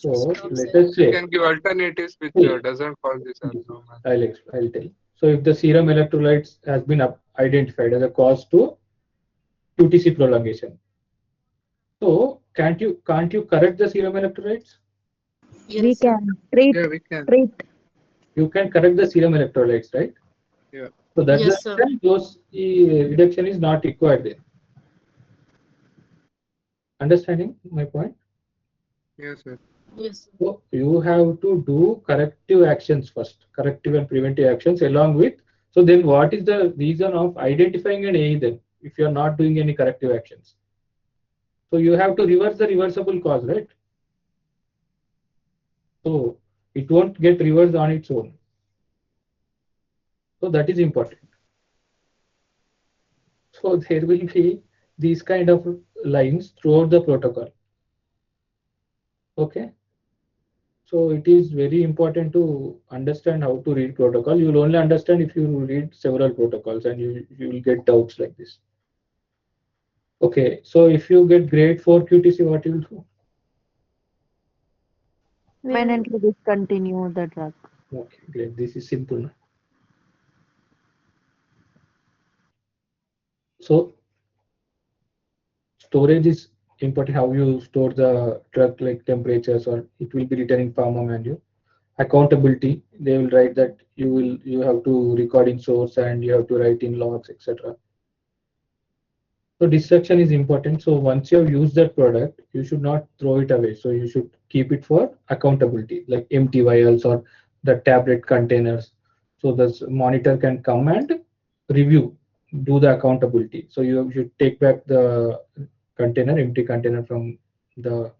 So Stop, let sir. us You say, can give alternatives which see, doesn't cause this abnormal. I'll tell you. So if the serum electrolytes has been identified as a cause to QTC prolongation, so can't you correct the serum electrolytes? We Yes, sir. can treat, Yeah, we can. treat. You can correct the serum electrolytes, right? Yeah. So that's the Yes, sir. reason dose reduction is not required there. Understanding my point? Yes, sir. Yes, sir. So you have to do corrective actions first, corrective and preventive actions along with. So then what is the reason of identifying an AE then if you are not doing any corrective actions? So you have to reverse the reversible cause, right? So it won't get reversed on its own. So that is important. So there will be these kind of lines throughout the protocol. Okay. So it is very important to understand how to read protocol. You will only understand if you read several protocols and you will get doubts like this. Okay, so if you get grade 4 QTC, what you will do? Permanently discontinue the drug. Okay, great. This is simple. So storage is important. How you store the drug, like temperatures, or it will be written in pharma manual. Accountability, they will write that you have to record in source and you have to write in logs, etc. So destruction is important. So once you have used that product, you should not throw it away. So you should keep it for accountability, like empty vials or the tablet containers. So the monitor can come and review, do the accountability. So you should take back the container, empty container from the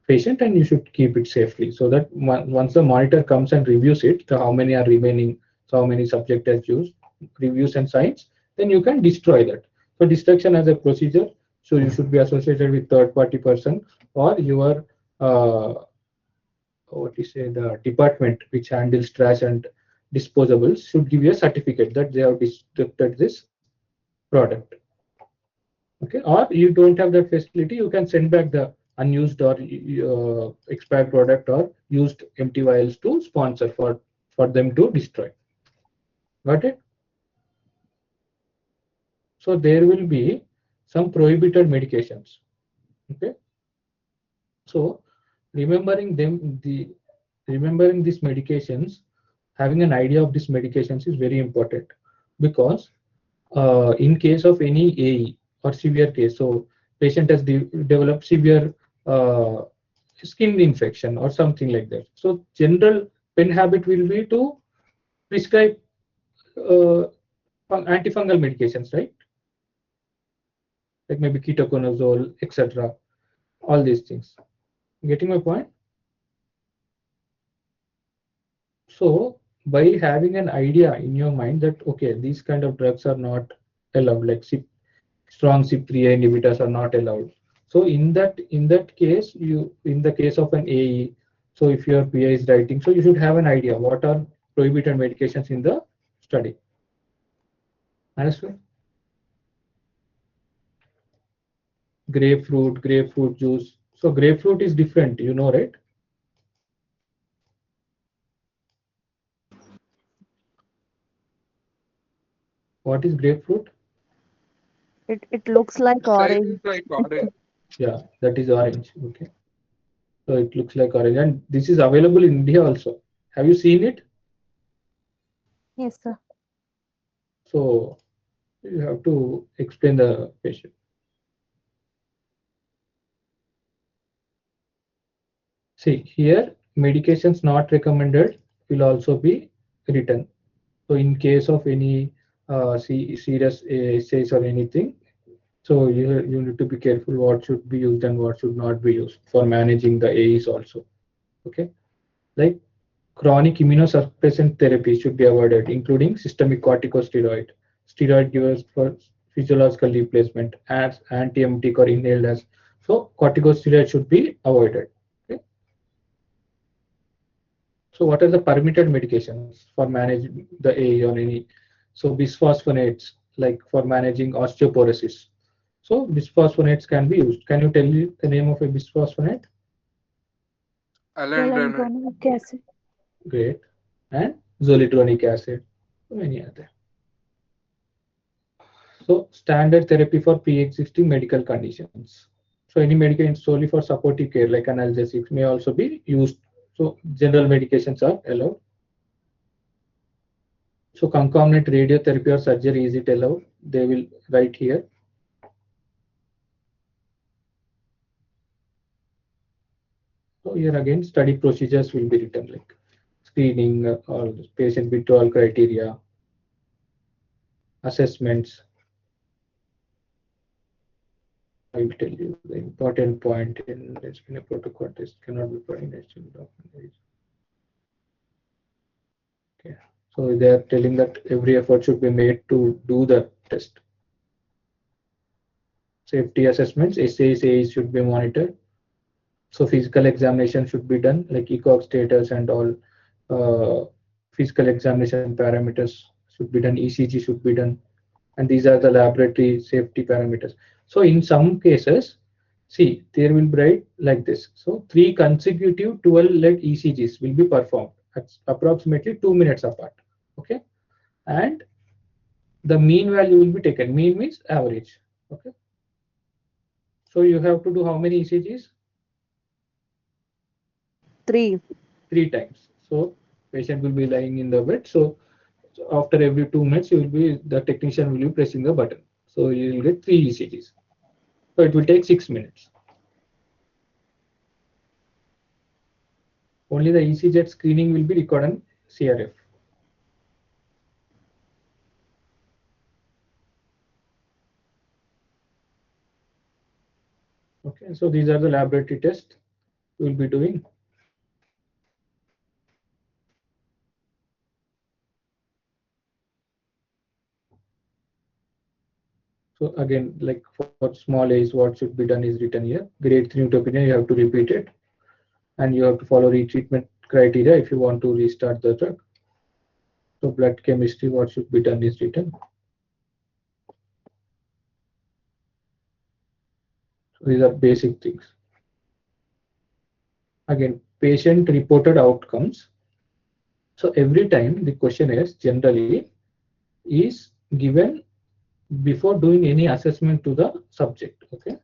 patient, and you should keep it safely. So that once the monitor comes and reviews it, how many are remaining, so how many subject has used, reviews and signs, then you can destroy that. So destruction as a procedure, so you should be associated with third-party person or your what you say, the department which handles trash and disposables should give you a certificate that they have destructed this product. Okay, or you don't have that facility, you can send back the unused or expired product or used empty vials to sponsor for them to destroy. Got it? So there will be some prohibited medications. Okay, so remembering these medications, having an idea of these medications is very important, because in case of any AE or severe case, so patient has developed severe uh, skin infection or something like that. So general pen habit will be to prescribe uh, antifungal medications, right? Like maybe ketoconazole, etc. All these things. Getting my point? So by having an idea in your mind that okay, these kind of drugs are not allowed, like strong CYP3A inhibitors are not allowed. So in that case, in the case of an AE, so if your PI is writing, so you should have an idea what are prohibited medications in the study. Understood? Grapefruit juice. So grapefruit is different, you know, right? What is grapefruit? It looks like Size orange. is like orange. Yeah, that is orange. Okay. So it looks like orange, and this is available in India also. Have you seen it? Yes, sir. So you have to explain the patient. See here, medications not recommended will also be written. So in case of any serious essays or anything, so you need to be careful what should be used and what should not be used for managing the AEs also. Okay, like chronic immunosuppressant therapy should be avoided, including systemic corticosteroid, steroid givers for physiological replacement, as anti-emetic or inhaled as. So corticosteroid should be avoided. Okay? So what are the permitted medications for managing the AE or any? So bisphosphonates, like for managing osteoporosis. So bisphosphonates can be used. Can you tell me the name of a bisphosphonate? Alendronate. Alendronic acid. Great. And zoledronic acid. So many other. So standard therapy for pre-existing medical conditions. So any medication solely for supportive care like analgesics may also be used. So general medications are allowed. So concomitant radiotherapy or surgery, is it allowed? They will write here. So here again, study procedures will be written like screening or patient withdrawal criteria, assessments. I will tell you the important point in this protocol test cannot be put in document. Okay. So they are telling that every effort should be made to do the test. Safety assessments, SAEs should be monitored. So physical examination should be done, like ECOG status and all physical examination parameters should be done, ECG should be done. And these are the laboratory safety parameters. So in some cases, see, there will be write like this. So 3 consecutive 12-lead ECGs will be performed at approximately 2 minutes apart. Okay. And the mean value will be taken. Mean means average. Okay. So you have to do how many ECGs? 3. 3 times. So patient will be lying in the bed. So after every 2 minutes, the technician will be pressing the button. So you will get 3 ECGs. So it will take 6 minutes. Only the ECG screening will be recorded on CRF. Okay, so these are the laboratory tests we will be doing. So again, like for small A's, what should be done is written here. Grade 3 neutropenia, you have to repeat it. And you have to follow retreatment criteria if you want to restart the drug. So blood chemistry, what should be done is written. So these are basic things. Again, patient reported outcomes. So every time the questionnaires generally is given before doing any assessment to the subject. Okay.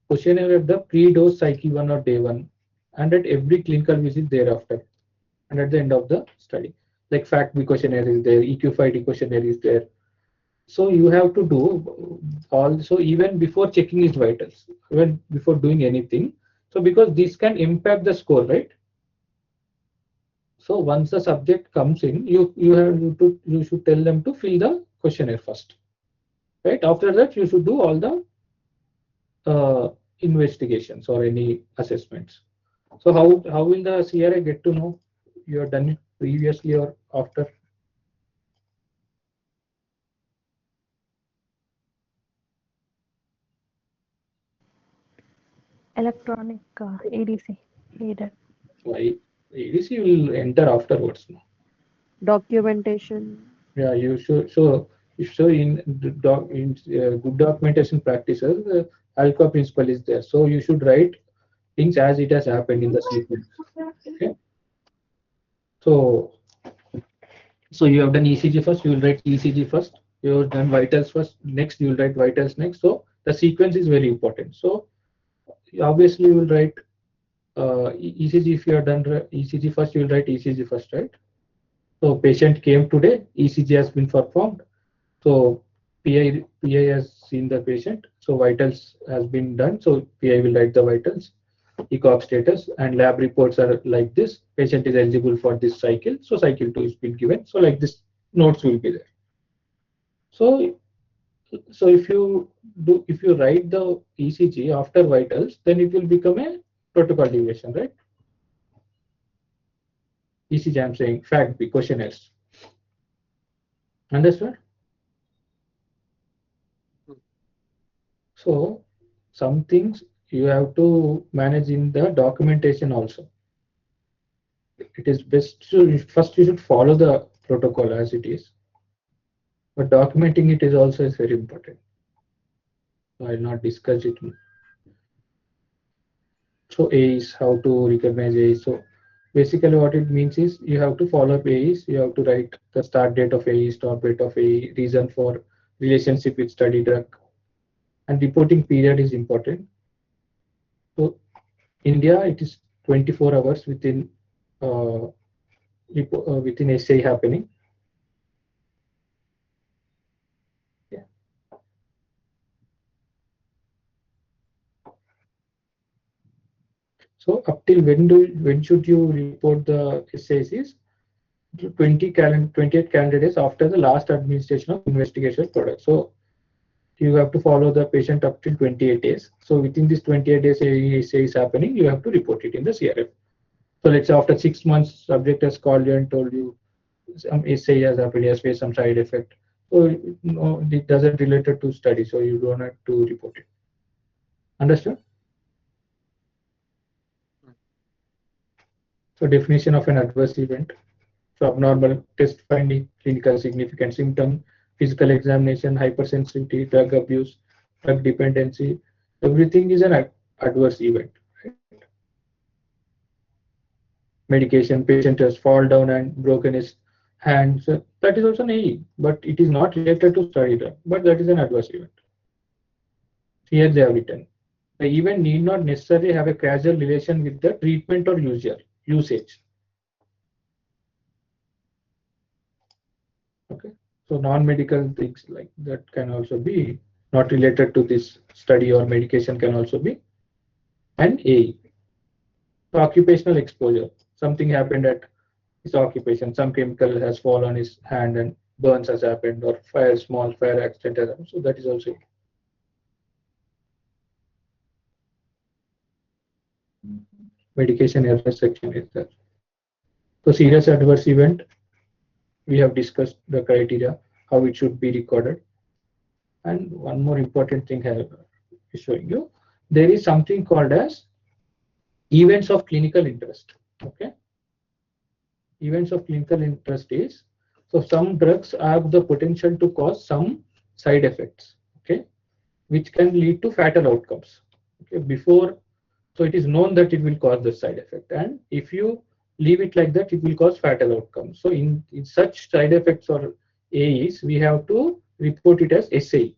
Questionnaire at the pre-dose cycle 1 or day 1 and at every clinical visit thereafter and at the end of the study. Like FACT-B questionnaire is there, EQ5D questionnaire is there. So you have to do also even before checking his vitals, even before doing anything. So because this can impact the score, right? So once the subject comes in, you should tell them to fill the questionnaire first, right? After that, you should do all the investigations or any assessments. So how will the CRA get to know you have done it previously or after? Electronic ADC. ADAC. Why ADC will enter afterwards. No? Documentation. Yeah, you should. So in good documentation practices, ALCOA principle is there. So you should write things as it has happened in the sequence. Okay. So you have done ECG first. You will write ECG first. You have done vitals first. Next, you will write vitals next. So the sequence is very important. So obviously, you will write ECG. If you have done ECG first, you will write ECG first, right? So patient came today. ECG has been performed. So PI has seen the patient. So vitals has been done. So PI will write the vitals, ECOG status, and lab reports are like this. Patient is eligible for this cycle. So cycle 2 is been given. So like this, notes will be there. So if you write the ECG after vitals, then it will become a protocol deviation, right? ECG, I'm saying FACT-B questionnaires. Understood? So some things you have to manage in the documentation also. It is best to first you should follow the protocol as it is, but documenting it is also very important. So I will not discuss it. So AEs, how to recognize AEs. So basically what it means is you have to follow up AEs, you have to write the start date of AE, stop date of AE, reason for relationship with study drug, and reporting period is important. So India, it is 24 hours within within SAE happening. Yeah. So up till when should you report the SAEs? Is 28 calendar days after the last administration of investigation product. So you have to follow the patient up till 28 days. So within this 28 days SAE is happening, you have to report it in the CRF. So let's say after 6 months, subject has called you and told you some SAE has happened, has faced some side effect. So no, it doesn't related to study, so you don't have to report it. Understood? So definition of an adverse event. So abnormal test finding, clinical significant symptom, physical examination, hypersensitivity, drug abuse, drug dependency, everything is an adverse event. Right? Medication, patient has fall down and broken his hand. So that is also an AE, but it is not related to study drug, but that is an adverse event. Here they have written. The event need not necessarily have a causal relation with the treatment or usage. Okay, so non-medical things like that can also be not related to this study or medication can also be an AE. So occupational exposure. Something happened at his occupation. Some chemical has fallen on his hand and burns has happened, or small fire accident has happened. So that is also. Medication error section is there. So serious adverse event, we have discussed the criteria, how it should be recorded. And one more important thing I will be showing you. There is something called as events of clinical interest. Okay. Events of clinical interest is, so some drugs have the potential to cause some side effects, okay, which can lead to fatal outcomes. Okay, before, so it is known that it will cause the side effect, and if you leave it like that, it will cause fatal outcomes. So in such side effects or AEs, we have to report it as SAE.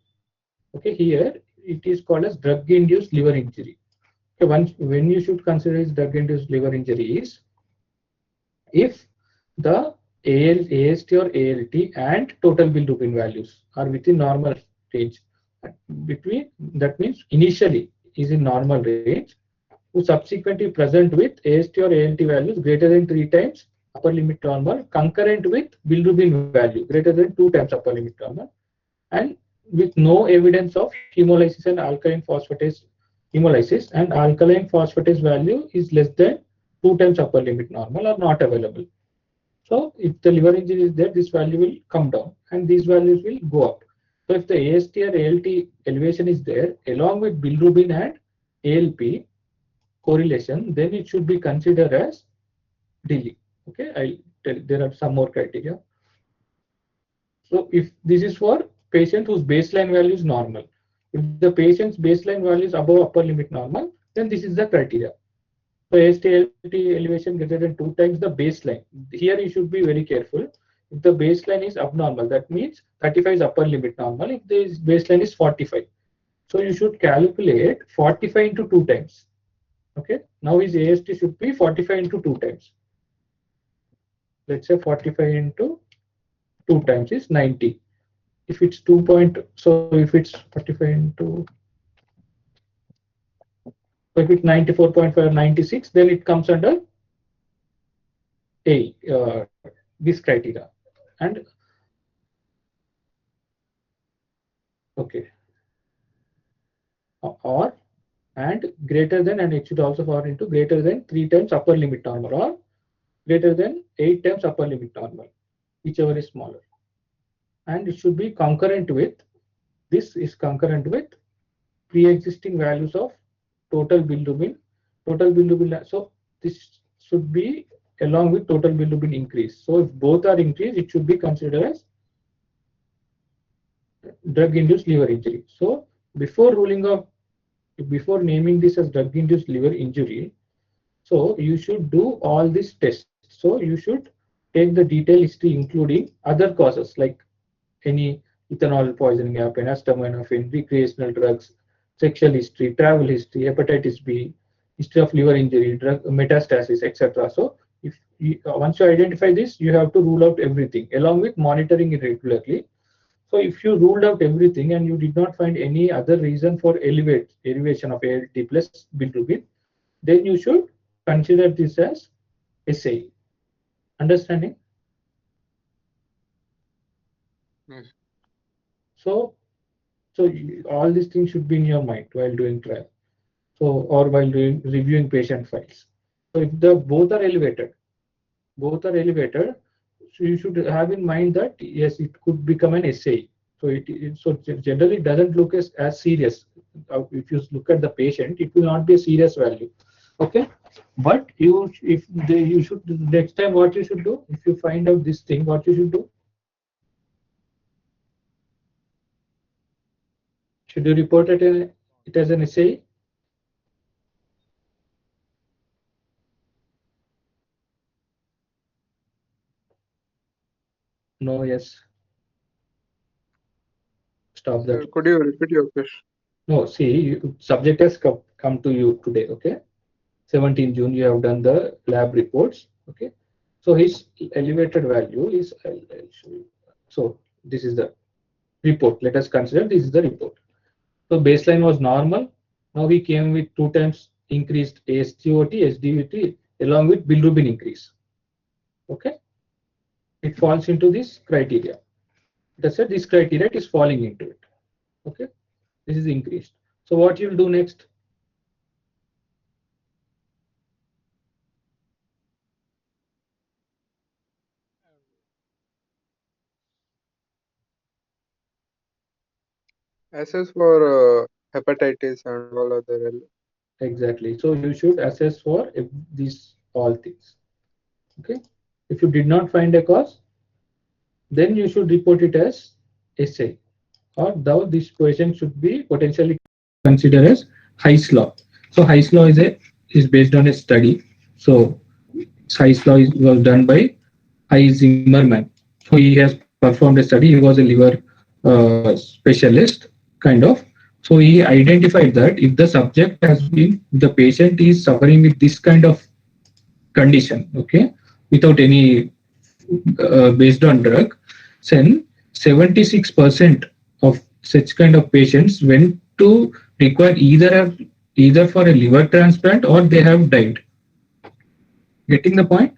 Okay, here it is called as drug-induced liver injury. Okay, when you should consider as drug-induced liver injury is if the AST or ALT and total bilirubin values are within normal range. Between, that means initially is in normal range, who subsequently present with AST or ALT values greater than 3 times upper limit normal, concurrent with bilirubin value greater than 2 times upper limit normal, and with no evidence of hemolysis and alkaline phosphatase hemolysis, and alkaline phosphatase value is less than 2 times upper limit normal or not available. So if the liver injury is there, this value will come down and these values will go up. So if the AST or ALT elevation is there along with bilirubin and ALP correlation, then it should be considered as DILI. Okay, I'll tell there are some more criteria. So if this is for patient whose baseline value is normal, if the patient's baseline value is above upper limit normal, then this is the criteria. So AST elevation greater than 2 times the baseline. Here you should be very careful. If the baseline is abnormal, that means 35 is upper limit normal. If the baseline is 45, so you should calculate 45 into 2 times. Okay. Now his AST should be 45 into 2 times. Let's say 45 into 2 times is 90. If it's 2 so if it's 45 into, so if it's 94.5, 96, then it comes under this criteria. And okay, or and greater than, and it should also fall into greater than 3 times upper limit normal or greater than 8 times upper limit normal, whichever is smaller. And it should be concurrent with, this is concurrent with pre-existing values of total bilirubin. So this should be along with total bilirubin increase. So if both are increased, it should be considered as drug-induced liver injury. So before ruling of before naming this as drug-induced liver injury, so you should do all these tests. So you should take the detailed history, including other causes like any ethanol poisoning happen, acetaminophen, recreational drugs, sexual history, travel history, hepatitis B, history of liver injury, drug metastasis, etc. So if you, once you identify this, you have to rule out everything along with monitoring it regularly. So if you ruled out everything and you did not find any other reason for elevation of ALT plus bilirubin, then you should consider this as SAE. Understanding? Yes. So, all these things should be in your mind while doing trial. So, or while doing reviewing patient files. So, if the both are elevated, so you should have in mind that yes, it could become an SAE. So, generally doesn't look as serious. If you look at the patient, it will not be a serious value. Okay, but you should next time what you should do if you find out this thing, what you should do. Should you report it as an SAE? No, yes. Stop that. Could you repeat your question? No, see, subject has come to you today, okay? 17 June, you have done the lab reports, okay? So his elevated value is, I'll show you. So this is the report. Let us consider this is the report. So baseline was normal. Now he came with 2 times increased ASGOT, SDVT, along with bilirubin increase, okay? It falls into this criteria. That's it, this criteria is falling into it, okay? This is increased. So what you'll do next? Assess for hepatitis and all other. Exactly. So you should assess for these all things. Okay. If you did not find a cause, then you should report it as SAE. Or though this question should be potentially considered as Hy's law. So Hy's law is based on a study. So Hy's law was done by Hy Zimmerman. So he has performed a study. He was a liver specialist, kind of. So he identified that if the subject has been, the patient is suffering with this kind of condition, okay, without any based on drug, then 76% of such kind of patients went to require either for a liver transplant or they have died. Getting the point?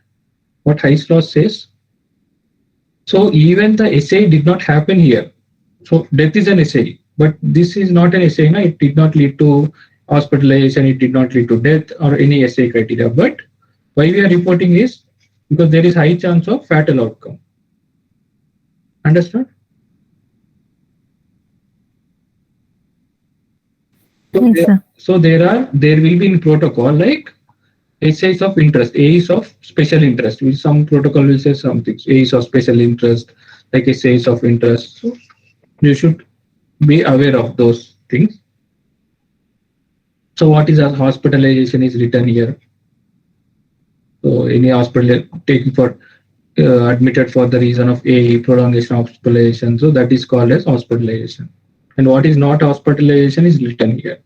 What Hy's law says. So even the SAE did not happen here. So death is an SAE, but this is not an SAE. No? It did not lead to hospitalization. It did not lead to death or any SAE criteria. But why we are reporting is because there is high chance of fatal outcome. Understood? So there will be in protocol like SAEs of interest, AEs of special interest. Some protocol will say something. AEs of special interest, like SAEs of interest. So you should be aware of those things. So what is a hospitalization is written here. So any hospital taken for admitted for the reason of AE, prolongation of hospitalization. So that is called as hospitalization. And what is not hospitalization is written here.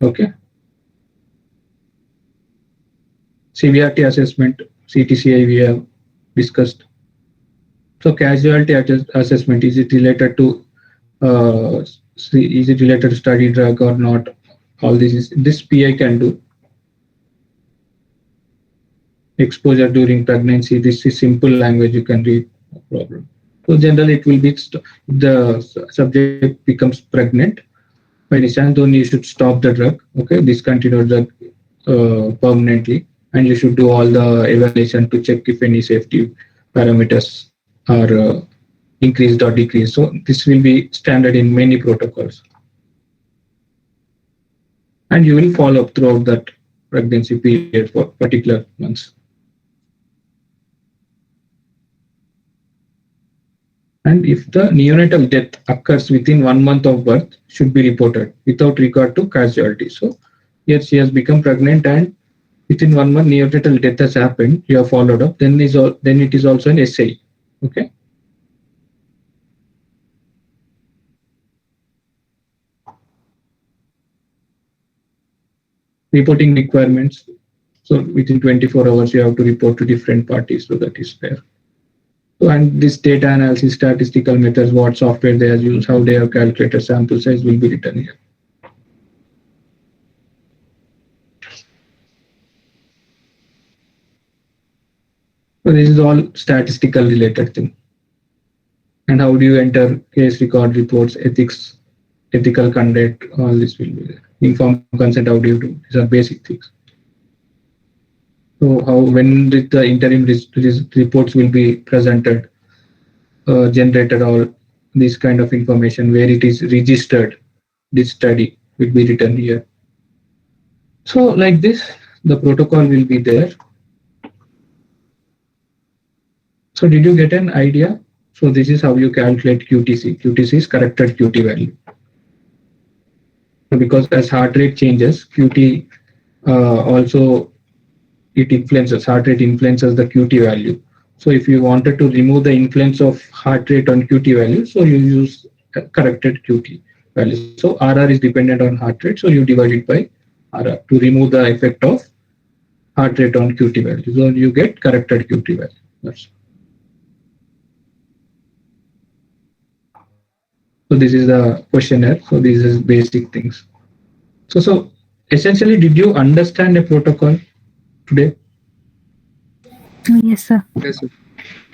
Okay. Severity assessment, CTCI we have discussed. So casualty assessment, is it related to study drug or not? All this PI can do. Exposure during pregnancy, this is simple language, you can read, no problem. So generally it will be the subject becomes pregnant. By any chance, then you should stop the drug, okay, discontinue drug permanently, and you should do all the evaluation to check if any safety parameters are increased or decreased. So this will be standard in many protocols. And you will follow up throughout that pregnancy period for particular months. And if the neonatal death occurs within 1 month of birth, should be reported without regard to casualty. So here she has become pregnant and within 1 month neonatal death has happened, you have followed up, then it is also an SI. Okay. Reporting requirements. So within 24 hours, you have to report to different parties. So that is fair. So, and this data analysis, statistical methods, what software they have used, how they have calculated sample size will be written here. So this is all statistical related thing. And how do you enter case record reports, ethics, ethical conduct, all this will be there. Informed consent, how do you do? These are basic things. So how, when the interim reports will be presented, generated, all this kind of information, where it is registered, this study will be written here. So like this, the protocol will be there. So did you get an idea? So this is how you calculate QTC. QTC is corrected QT value. So because as heart rate changes, QT also it influences, heart rate influences the QT value. So if you wanted to remove the influence of heart rate on QT value, so you use corrected QT value. So RR is dependent on heart rate, so you divide it by RR to remove the effect of heart rate on QT value. So you get corrected QT value. That's so this is the questionnaire. So this is basic things. So essentially, did you understand the protocol today? Yes, sir. Yes, sir.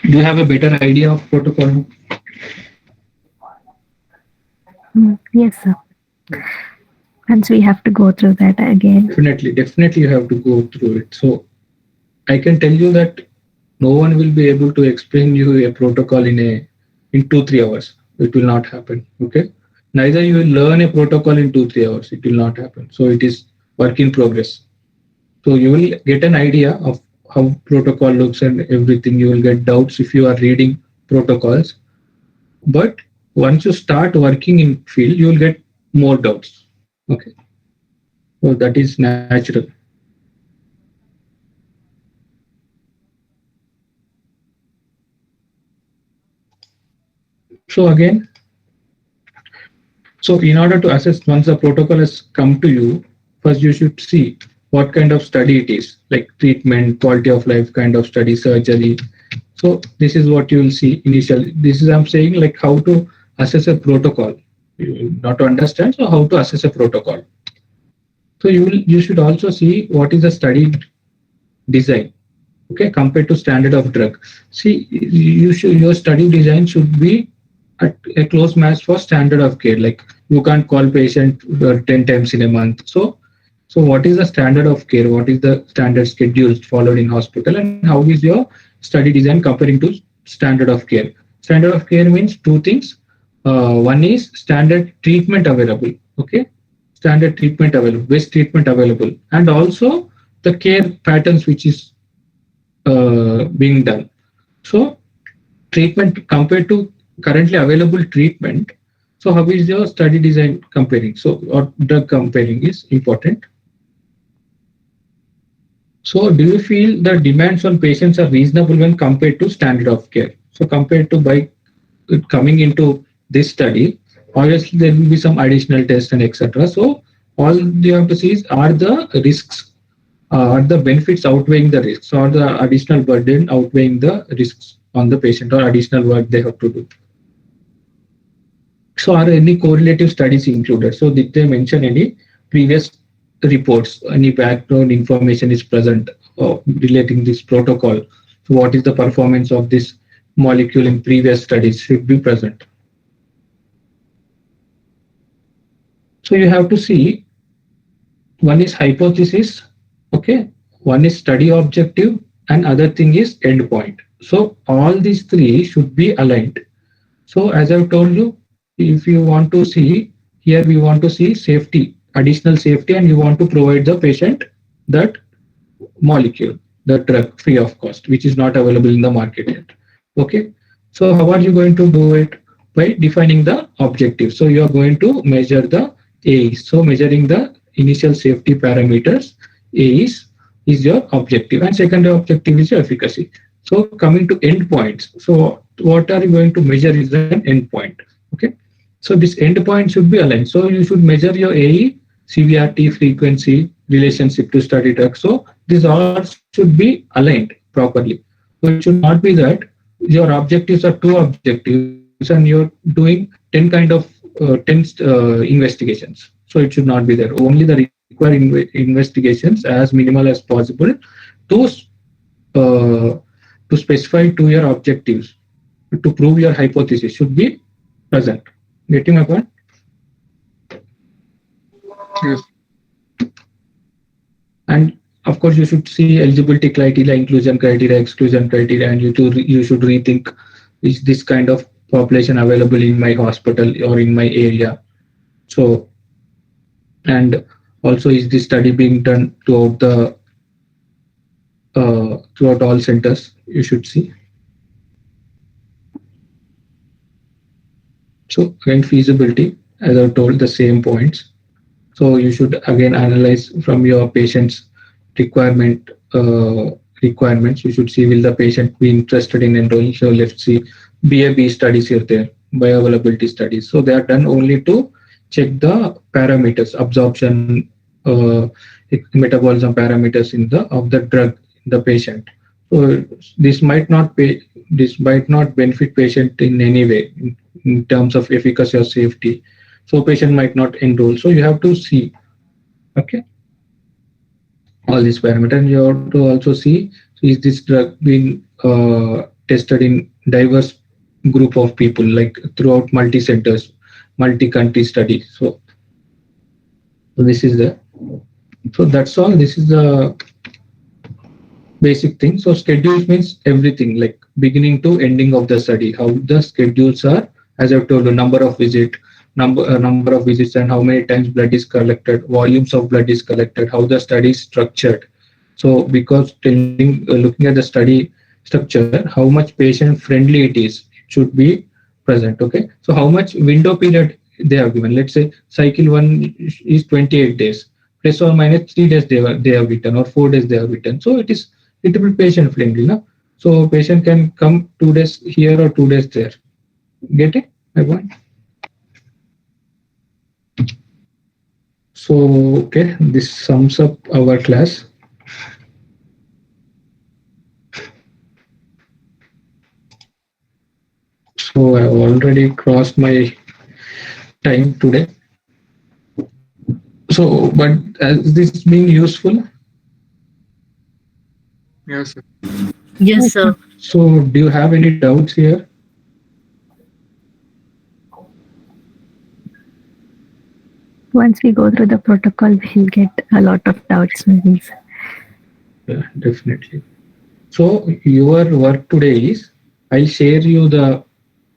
Do you have a better idea of protocol? Yes, sir. Hence, we have to go through that again. Definitely you have to go through it. So I can tell you that no one will be able to explain you a protocol in 2-3 hours. It will not happen. Okay. Neither you will learn a protocol in 2-3 hours. It will not happen. So it is work in progress. So you will get an idea of how protocol looks and everything. You will get doubts if you are reading protocols. But once you start working in field, you will get more doubts. Okay. So that is natural. So again, so in order to assess once the protocol has come to you, first you should see what kind of study it is, like treatment, quality of life kind of study, surgery. So this is what you will see initially. This is I'm saying like how to assess a protocol. You not to understand, so how to assess a protocol. So you should also see what is the study design. Okay, compared to standard of drug. See, your study design should be at a close match for standard of care. Like you can't call patient 10 times in a month. So what is the standard of care? What is the standard schedules followed in hospital, and how is your study design comparing to standard of care? Standard of care means two things. One is standard treatment available. Okay, standard treatment available, best treatment available, and also the care patterns which is being done. So treatment compared to currently available treatment. So how is your study design comparing? So or drug comparing is important. So do you feel the demands on patients are reasonable when compared to standard of care? So compared to by coming into this study, obviously there will be some additional tests and etc. So all you have to see is are the risks, are the benefits outweighing the risks, or the additional burden outweighing the risks on the patient, or additional work they have to do. So are any correlative studies included? So did they mention any previous reports, any background information is present relating this protocol? So what is the performance of this molecule in previous studies should be present. So you have to see, one is hypothesis, okay, one is study objective, and other thing is endpoint. So all these three should be aligned. So as I've told you, if you want to see, here we want to see safety, additional safety, and you want to provide the patient that molecule, the drug free of cost, which is not available in the market yet. Okay. So how are you going to do it? By defining the objective. So you are going to measure the AE. So measuring the initial safety parameters, AEs is your objective, and secondary objective is your efficacy. So coming to endpoints. So what are you going to measure is an endpoint. Okay. So this endpoint should be aligned. So you should measure your AE, severity, frequency, relationship to study drug. So these all should be aligned properly. So it should not be that your objectives are two objectives and you're doing 10 kind of 10 investigations. So it should not be there. Only the required investigations as minimal as possible to specify to your objectives to prove your hypothesis should be present. Getting my point? Yes. And of course, you should see eligibility criteria, inclusion criteria, exclusion criteria, and you should rethink, is this kind of population available in my hospital or in my area? So, and also, is this study being done throughout the throughout all centers? You should see. So again, feasibility, as I told, the same points. So you should again analyze from your patient's requirements. You should see, will the patient be interested in enrolling? So let's see, BAB studies here there, bioavailability studies. So they are done only to check the parameters, absorption, metabolism parameters of the drug in the patient. So this might not benefit patient in any way in terms of efficacy or safety. So patient might not enroll. So you have to see, okay, all these parameters. And you have to also see, is this drug being tested in diverse group of people, like throughout multi-centers, multi-country studies. So this is so that's all. This is the basic thing. So schedules means everything, like beginning to ending of the study, how the schedules are, as I've told you, number of visits and how many times blood is collected, volumes of blood is collected, how the study is structured. So because looking at the study structure, how much patient friendly it is, it should be present. Okay. So how much window period they have given. Let's say cycle 1 is 28 days, plus or minus 3 days they have written, or 4 days they have written. So it is little bit patient friendly. No? So patient can come 2 days here or 2 days there. Get it? My point? So, okay, this sums up our class. So I've already crossed my time today. So, but has this been useful? Yes, sir. Yes, sir. So do you have any doubts here? Once we go through the protocol, we'll get a lot of doubts, maybe. Yeah, definitely. So your work today is, I'll share you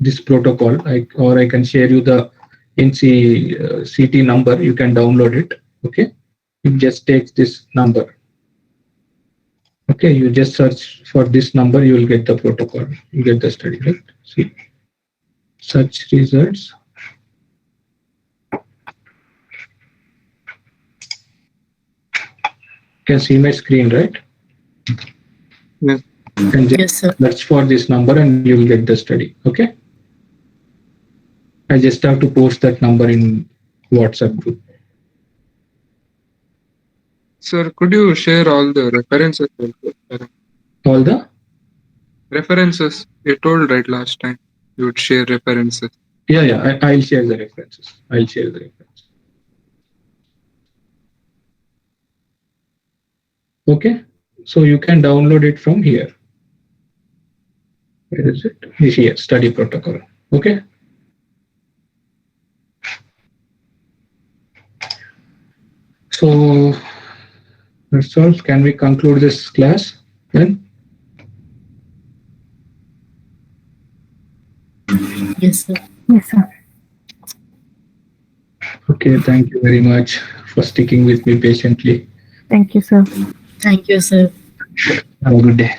this protocol, or I can share you the NCCT number. You can download it. Okay, it just takes this number. Okay, you just search for this number, you will get the protocol. You get the study, right? See, search results. You can see my screen, right? Yes. And just search for this number and you will get the study. Okay. I just have to post that number in WhatsApp group. Sir, could you share all the references? All the references you told right last time. You would share references. Yeah. I'll share the references. Okay. So you can download it from here. Where is it? It's here, study protocol. Okay. So that's all. Can we conclude this class then? Yes, sir. Yes, sir. Okay. Thank you very much for sticking with me patiently. Thank you, sir. Thank you, sir. Have a good day.